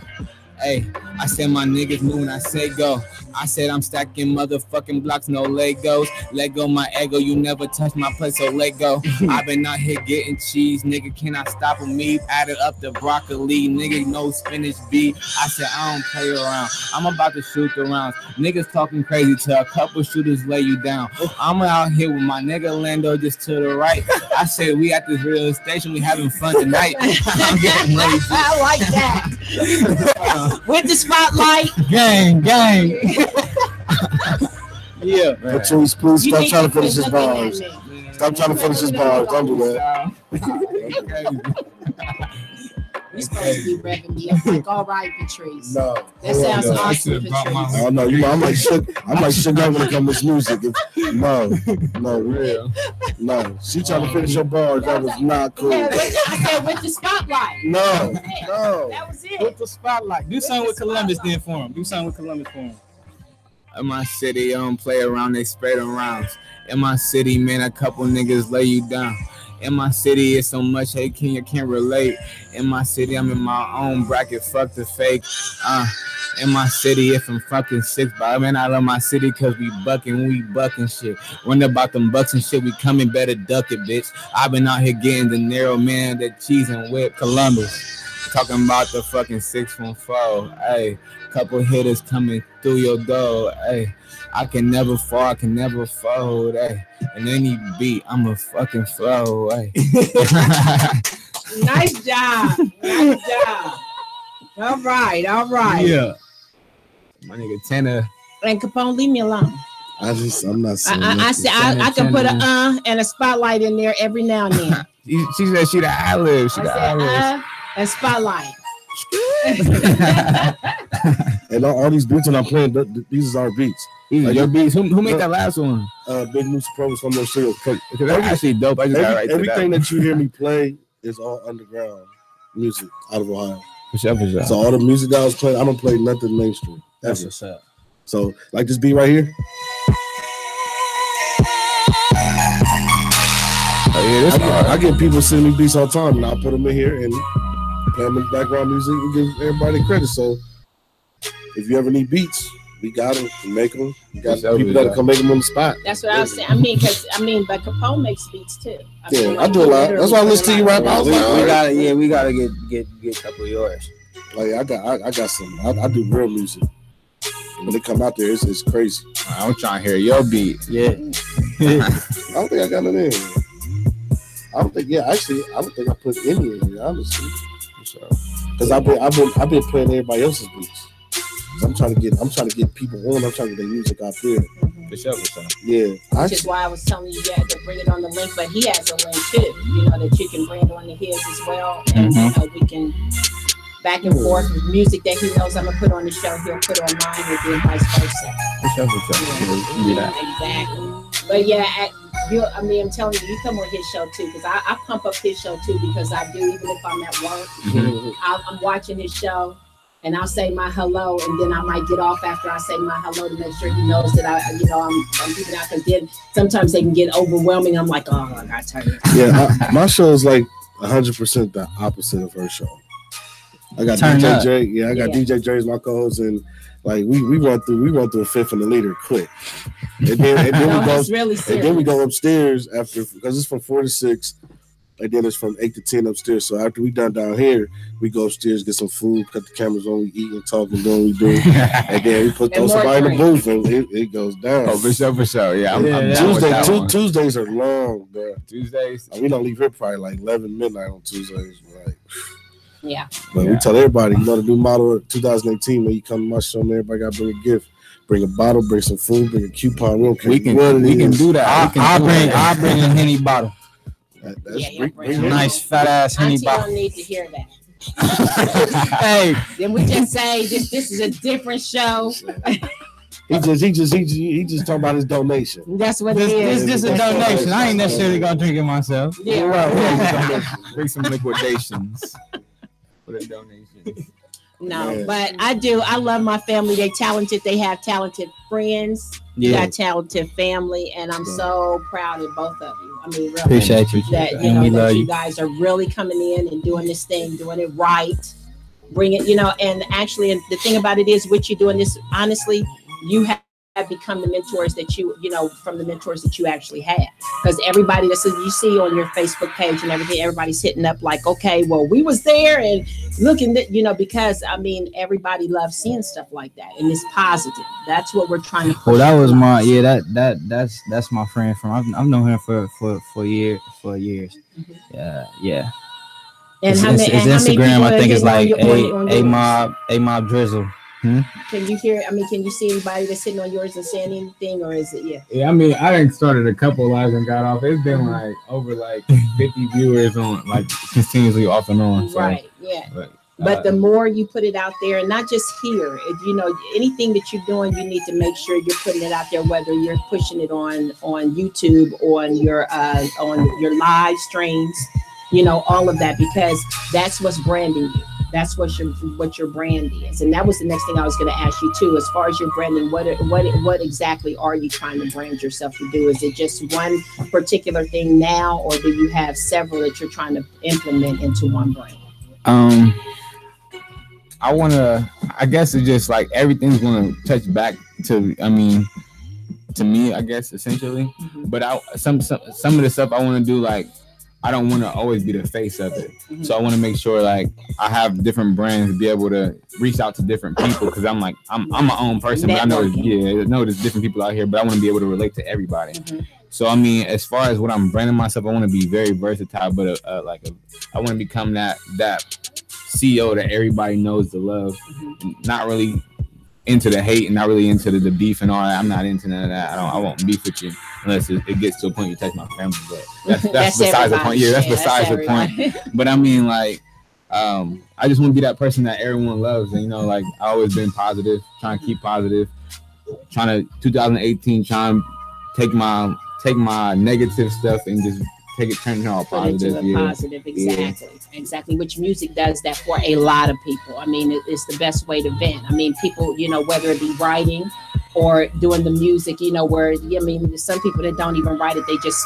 Hey, I said my niggas move when I say go. I said I'm stacking motherfucking blocks, no Legos. Let go my ego, you never touch my place, so let go. I've been out here getting cheese, nigga, cannot stop with me. Added up the broccoli, nigga, no spinach beef. I said I don't play around, I'm about to shoot the rounds. Niggas talking crazy till a couple shooters lay you down. I'm out here with my nigga Lando just to the right. I said we at this real station, we having fun tonight. I'm getting lazy. I like that. With the spotlight. Gang. Yeah. Patrice, please stop trying to finish his bars. Stop trying to finish his bars. Don't do that. You're supposed to be revving me up like, all right, Patrice. No. That sounds awesome, Patrice. Oh no, I'm like shook up when it comes to music. No, real. No. She trying to finish your bars. That was not cool. Yeah, I said with the spotlight. No. That was it. With the spotlight. Do something with Columbus then for him. In my city, I don't play around, they spread around. In my city, man, a couple niggas lay you down. In my city, it's so much hate, you can't relate. In my city, I'm in my own bracket, fuck the fake. In my city, if I'm fucking sick, but man, I love my city cause we bucking shit. When about them bucks and shit, we coming, better duck it, bitch. I've been out here getting the narrow, man, that cheese and whip. Columbus. Talking about the fucking 614, hey, couple hitters coming through your door, hey, I can never fall, I can never fold, hey, and any beat, I'm a fucking flow, hey. Nice job. All right. Yeah. My nigga Tanner. And Capone, leave me alone. I'm not saying I said I can put a and a spotlight in there every now and then. She said she the ad-lib. She the ad-lib. And spotlight. And all these beats that I'm playing, these are our beats. Like your beats. Who made that last one? Big Moose Pro was from those singles. Because that's actually dope. I just got right everything that you hear me play is all underground music out of Ohio. For sure. So all the music that I was playing, I don't play nothing mainstream. That's what's up. So like this beat right here. I get people sending me beats all the time, and I'll put them in here and play them in background music and give everybody credit. So if you ever need beats, We got them. We make them. We got people that come make them on the spot. That's what I was saying. I mean, but Capone makes beats too. I do a lot. That's why I listen to you rap. I was like, we gotta get a couple of yours. Like I got some. I do real music. When they come out there, it's crazy. I'm trying to hear your beat. Yeah. I don't think I got it in. I don't think I put any in here, honestly. Because I've been playing everybody else's beats. I'm trying to get people on. I'm trying to get their music out there. For sure. Yeah. Which is why I was telling you had to bring it on the link, but he has a link too. You know that you can bring on to his as well, and you know we can back and forth with music that he knows I'm gonna put on the show. He'll put on mine, and then vice versa. Exactly. But yeah, I'm telling you, you come on his show too, because I pump up his show too, because I do, even if I'm at work, I'm watching his show. And I'll say my hello, and then I might get off after I say my hello to make sure he knows that I'm keeping out. Because then sometimes they can get overwhelming. I'm like, oh, I gotta turn it. Yeah, my show is like 100% the opposite of her show. I got DJ Dre. Yeah, I got DJ Dre as my co-host, and like we run through a fifth and the leader quick, and then we go upstairs after, because it's from 4 to 6. And then it's from 8 to 10 upstairs. So after we done down here, we go upstairs, get some food, cut the cameras on, we eat and talk and do what we do. And then we throw somebody in the booth and it goes down. Oh, for sure. Yeah, I'm Tuesdays are long, bro. Tuesdays? We don't leave here probably like 11 midnight on Tuesdays. Right? Yeah. But we tell everybody, the new model of 2018, when you come to my show, man, everybody got to bring a gift. Bring a bottle, bring some food, bring a coupon. We can do that. I'll bring a Henny bottle. Nice fat ass Henny bottle. Don't need to hear that. Hey, then we just say this is a different show. He just talking about his donation. That's what it is. This is a donation. I ain't necessarily gonna drink it myself. Yeah, right. Bring some liquidations for the donation. No, but I do. I love my family. They're talented. They have talented friends. You got talented family, and I'm so proud of both of you. I mean, really appreciate you. That that you guys are really coming in and doing this thing, doing it right. Bring it, and actually, and the thing about it is, with you doing this, honestly, you have become the mentors that you from the mentors that you actually had, because everybody that you see on your Facebook page and everything, everybody's hitting up like, okay, well, we was there and looking at, because everybody loves seeing stuff like that, and it's positive. That's what we're trying to. Well, that was my that's my friend from I've known him for years. Yeah. And it's Instagram. I think it's like a mob drizzle. Can you hear? Can you see anybody that's sitting on yours and saying anything, or is it? Yeah. I didn't started a couple lives and got off. It's been like over 50 viewers on, like, continuously off and on. So, right. Yeah. But the more you put it out there, and not just here, anything that you're doing, you need to make sure you're putting it out there. Whether you're pushing it on YouTube, on your live streams, all of that, because that's what's branding you. That's what your brand is. And that was the next thing I was going to ask you too. As far as your branding, what exactly are you trying to brand yourself to do? Is it just one particular thing now, or do you have several that you're trying to implement into one brand? I guess it's just like everything's going to touch back to me, I guess, essentially. But some of the stuff I want to do, like, I don't want to always be the face of it. So I want to make sure, like, I have different brands to be able to reach out to different people, because I'm my own person, but I know there's different people out here, but I want to be able to relate to everybody. So as far as what I'm branding myself, I want to be very versatile, but I want to become that CEO that everybody knows to love, not really into the hate and not really into the beef and all that. I'm not into none of that. I won't beef with you unless it gets to a point you touch my family. But that's besides the point. Yeah, that's besides the point. But I just want to be that person that everyone loves. And I always been positive, trying to keep positive, 2018 trying to take my negative stuff and just turn it all positive. Positive, exactly. Which music does that for a lot of people. It's the best way to vent. People, whether it be writing or doing the music, where some people that don't even write it, they just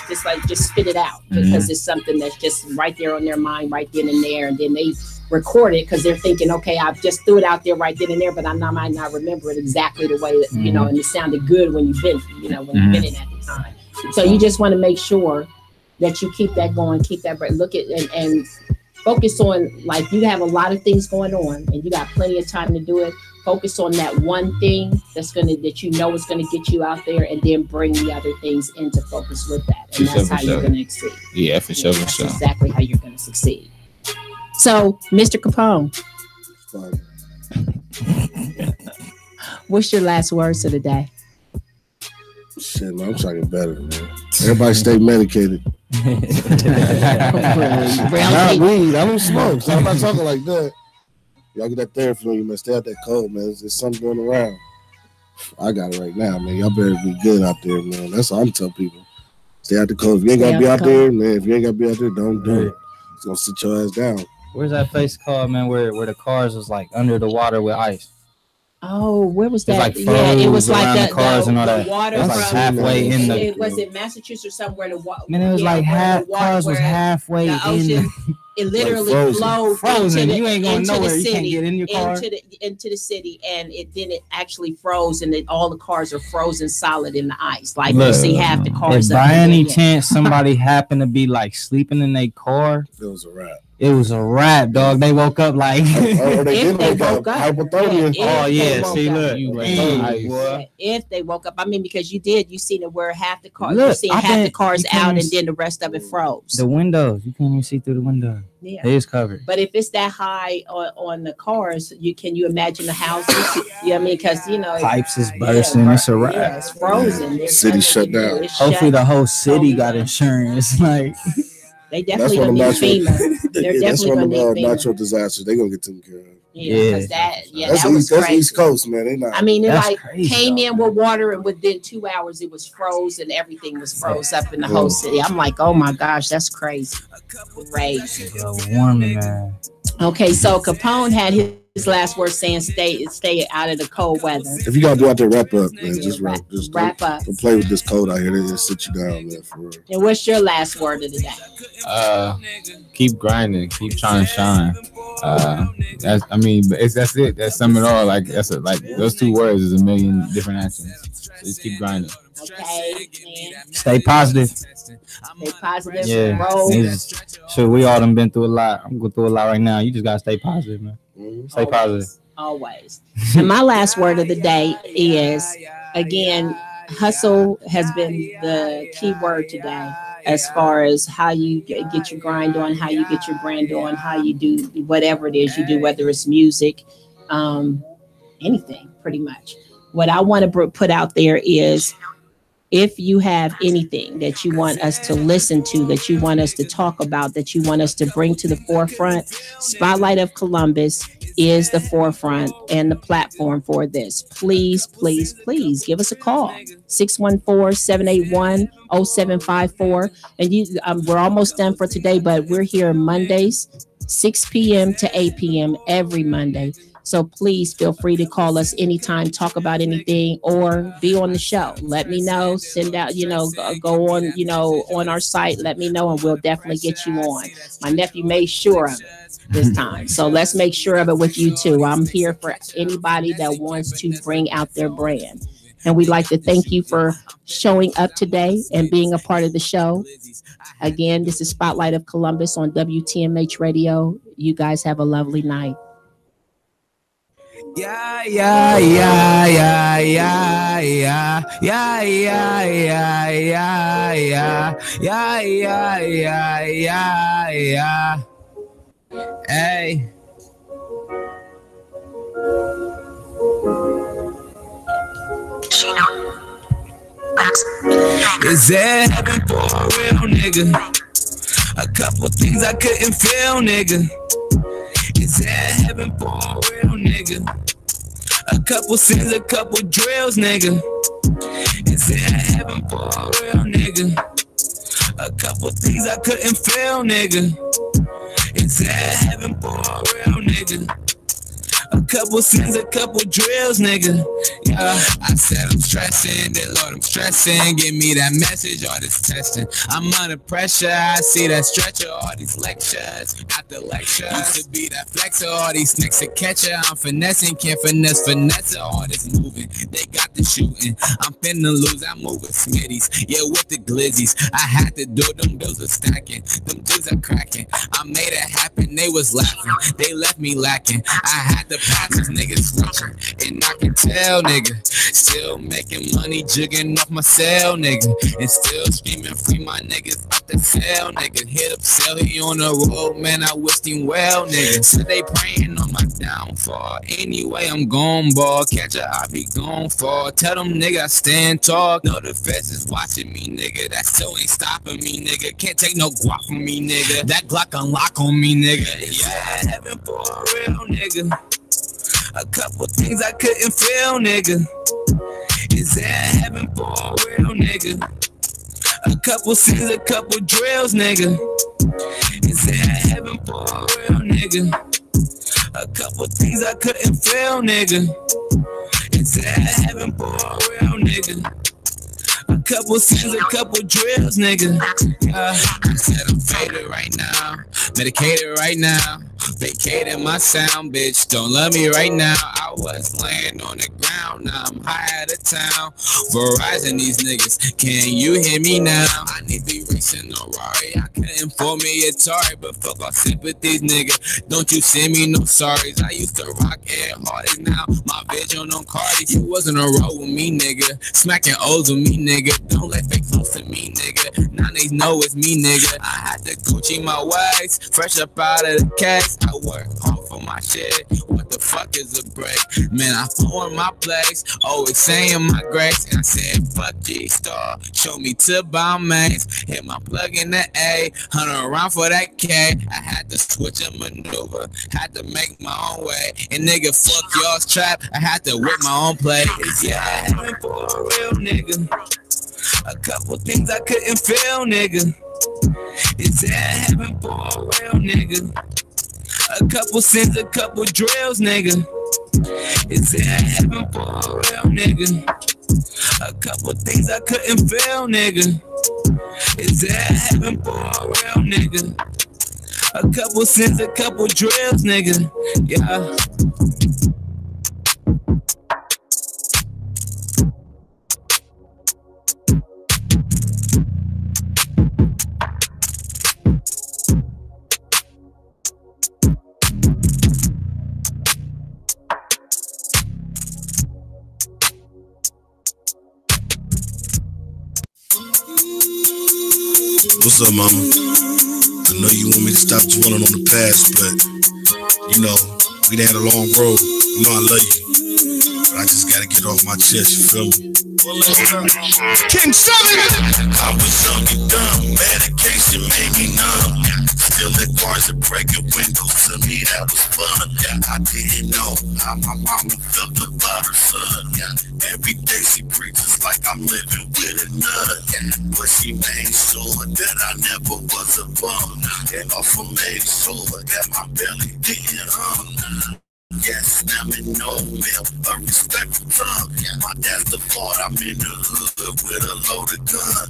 just spit it out, because it's something that's just right there on their mind right then and there, and then they record it because they're thinking, okay, I've just threw it out there right then and there, but I might not remember it exactly the way that, you know, and it sounded good when you've been, you know, when you've been in at the time. So you just want to make sure that you keep that going, keep that break, look at and focus on, like, you have a lot of things going on and you got plenty of time to do it. Focus on that one thing that you know is gonna get you out there, and then bring the other things into focus with that. And that's how you're gonna succeed. Yeah, for sure. That's exactly how you're gonna succeed. So, Mr. Capone, what's your last words of the day? Shit, man, I'm trying to get better, man. Everybody stay medicated. Not weed. I don't smoke, so I'm not talking like that. Y'all get that therapy on you, man. Stay out that cold, man. There's something going around. I got it right now, man. Y'all better be good out there, man. That's all I'm telling people. Stay out the cold. If you ain't got to be out there, man, if you ain't got to be out there, don't do it. It's going to sit your ass down. Where's that place called, man, where the cars was like under the water with ice? Oh, where was that? Like it was like the cars and all that. Water it was like halfway in the. Was it Massachusetts or somewhere? The water. Man, it was like cars was halfway in the. It literally like frozen. You ain't going nowhere. You can't get in your car. Into the city, and it actually froze, and all the cars are frozen solid in the ice. Like, you see half the cars. If by any chance somebody happened to be like sleeping in their car, it was a wrap. It was a wrap, dog. They woke up like. Or they didn't wake up. Hypothermia. Oh yeah, see, look. If they woke up, I mean, because you seen it where half the cars, you seen half the cars out, and then the rest of it froze. The windows, you can't even see through the window. Yeah, it is covered. But if it's that high on the cars, can you imagine the houses? You know what I mean? Because pipes is bursting. It's a wrap. Yeah, it's frozen. City shut down. Hopefully, the whole city got insurance. Like. They definitely gonna need FEMA. They're that's definitely one gonna of need natural disasters. They're gonna get taken care of. Yeah, that's East Coast, man. They not. I mean, it came in with water, and within 2 hours, it was froze, and everything was froze up in the whole city. I'm like, oh my gosh, that's crazy. Crazy. Warming, man. Okay, so Capone had his last word saying, "Stay out of the cold weather." If you gotta do out there, wrap up, man. Just wrap up. Don't play with this cold out here. They just sit you down, man. For real. And what's your last word of the day? Keep grinding, keep trying to shine. That's it. That's sum it all. Like those 2 words is a million different actions. So just keep grinding. Okay. Stay positive. Stay positive. Yeah. So we all done been through a lot. I'm going through a lot right now. You just gotta stay positive, man. Stay positive. Always. And my last word of the day is, again, hustle has been the key word today, as far as how you get your grind on, how you get your brand on, how you do whatever it is you do, whether it's music, anything, pretty much. What I want to put out there is, if you have anything that you want us to listen to, that you want us to talk about, that you want us to bring to the forefront, Spotlight of Columbus is the forefront and the platform for this. Please, please, please give us a call. 614-781-0754. And we're almost done for today, but we're here Mondays, 6 p.m. to 8 p.m. every Monday. So please feel free to call us anytime, talk about anything, or be on the show. Let me know, send out, go on, on our site, let me know, and we'll definitely get you on. My nephew made sure of it this time. So let's make sure of it with you too. I'm here for anybody that wants to bring out their brand. And we'd like to thank you for showing up today and being a part of the show. Again, this is Spotlight of Columbus on WTMH Radio. You guys have a lovely night. Yeah, yeah, yeah, yeah, yeah, yeah, yeah, yeah, yeah, yeah, yeah, yeah, yeah, yeah, yeah, yeah. Hey. Is that heaven for a real nigga? A couple things I couldn't feel, nigga. Is that heaven for a real nigga? A couple sins, a couple drills, nigga. Is that heaven for a real nigga? A couple things I couldn't feel, nigga. Is that heaven for a real nigga? A couple sins, a couple drills, nigga. Yeah, I said I'm stressing, then Lord, I'm stressing. Give me that message, all this testing. I'm under pressure, I see that stretcher, all these lectures. After lecture, used to be that flexer, all these snakes a catcher. I'm finessing, can't finesse, all this moving. They got the shooting, I'm finna lose, I move with Smitties. Yeah, with the glizzies, I had to do them, bills are stacking. Them dudes are cracking, I made it happen, they was laughing. They left me lacking, I had to pass these niggas switching. And I can tell, nigga, still making money, jigging off my cell, nigga. And still screaming, free my niggas out the cell, nigga. Hit up cell, he on the road, man, I wished him well, nigga. So they praying on my downfall. Anyway, I'm gon' ball, catch a, I be gon' fall. Tell them, nigga, I stand tall. Know the feds is watching me, nigga. That still ain't stopping me, nigga. Can't take no guap from me, nigga. That Glock unlock on me, nigga. Yeah, heaven for a real nigga. A couple things I couldn't feel, nigga. Is that heaven for a real nigga? A couple sins, a couple drills, nigga. Is that heaven for a real nigga? A couple things I couldn't feel, nigga. Is that heaven for a real nigga? A couple sins, a couple drills, nigga. I said I'm faded right now, medicated right now, vacated my sound, bitch. Don't love me right now. I was laying on the ground, now I'm high out of town. Verizon, these niggas, can you hear me now? I need to be racing no Rari. I couldn't for me Atari, but fuck all sympathies, nigga. Don't you send me no sorries. I used to rock Ed Hardy, now my vision on Cardi. You wasn't a roll with me, nigga. Smacking O's with me, nigga. Don't let fake close to me, nigga. Now they know it's me, nigga. I had to Gucci my wags, fresh up out of the case. I work hard for my shit. What the fuck is a break? Man, I found my place, always saying my grace. And I said, fuck G-Star, show me to Balmains. Hit my plug in the A, 100 around for that K. I had to switch a maneuver, had to make my own way. And nigga, fuck y'all's trap, I had to whip my own play. Yeah, I heaven for a real nigga. A couple things I couldn't feel, nigga. Is that heaven for a real nigga? A couple sins, a couple drills, nigga. Is that heaven for a real nigga? A couple things I couldn't feel, nigga. Is that heaven for a real nigga? A couple sins, a couple drills, nigga. Yeah. What's up, mama? I know you want me to stop dwelling on the past, but you know, we done had a long road. You know I love you, but I just gotta get off my chest, you feel me? King 7! I was young and dumb, medication made me numb. Stealing cars and breaking windows, to me that was fun. I didn't know how my mama felt about her son. Every day she preaches like I'm living with a nut. But she made sure that I never was a bum. And also made sure that my belly didn't hum. Yes, I'm in no milk, a respectful tongue. My dad's the fault, I'm in the hood with a loaded gun.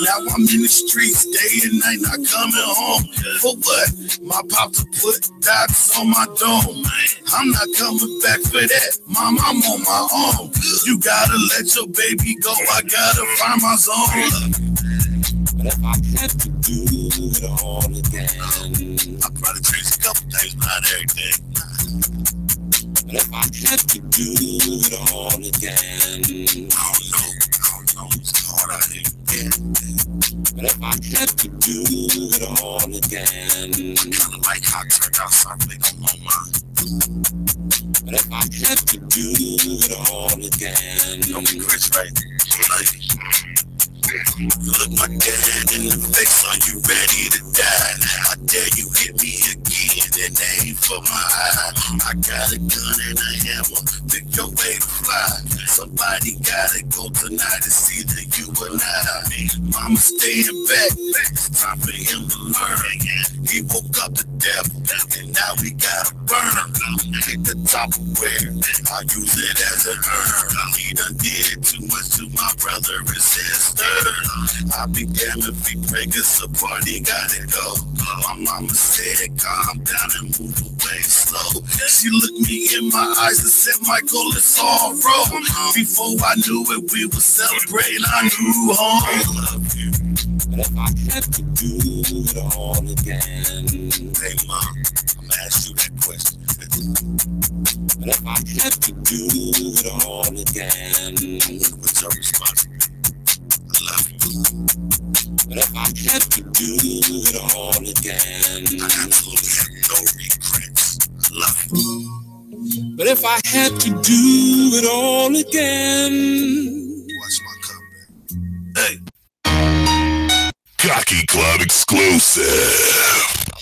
Now I'm in the streets day and night, not coming home. For what? My pops put dots on my dome. I'm not coming back for that, Mom, I'm on my own. You gotta let your baby go, I gotta find my zone. But if I had to do it all again, I'd probably change a couple things, but not everything. But if I had to do it all again, I don't know, it's hard out here. But if I had to do it all again, kinda like how I turned out something on my mind. But if I had to do it all again, don't be Chris, right? Look my dad in the face, are you ready to die? I dare you hit me again. an aim for my eye. I got a gun and a hammer, pick your way to fly. Somebody gotta go tonight, it's either you or not. Mama staying back, it's time for him to learn. He woke up the devil, and now we got a burner. Hit the top of where I use it as an urn. He done did too much to my brother and sister. I be damned if he break us apart, he gotta go. My mama said, calm down and move away slow. She looked me in my eyes and said, Michael, it's all wrong. Before I knew it, we were celebrating our new home. I love you, but if I had to do it all again, hey mom, I'm gonna ask you that question. But if I had to do it all again, what's your response? I love you. But if I had to do it all again, I absolutely have no regrets. I love you. But if I had to do it all again, watch my comeback. Hey. Cocky Club exclusive.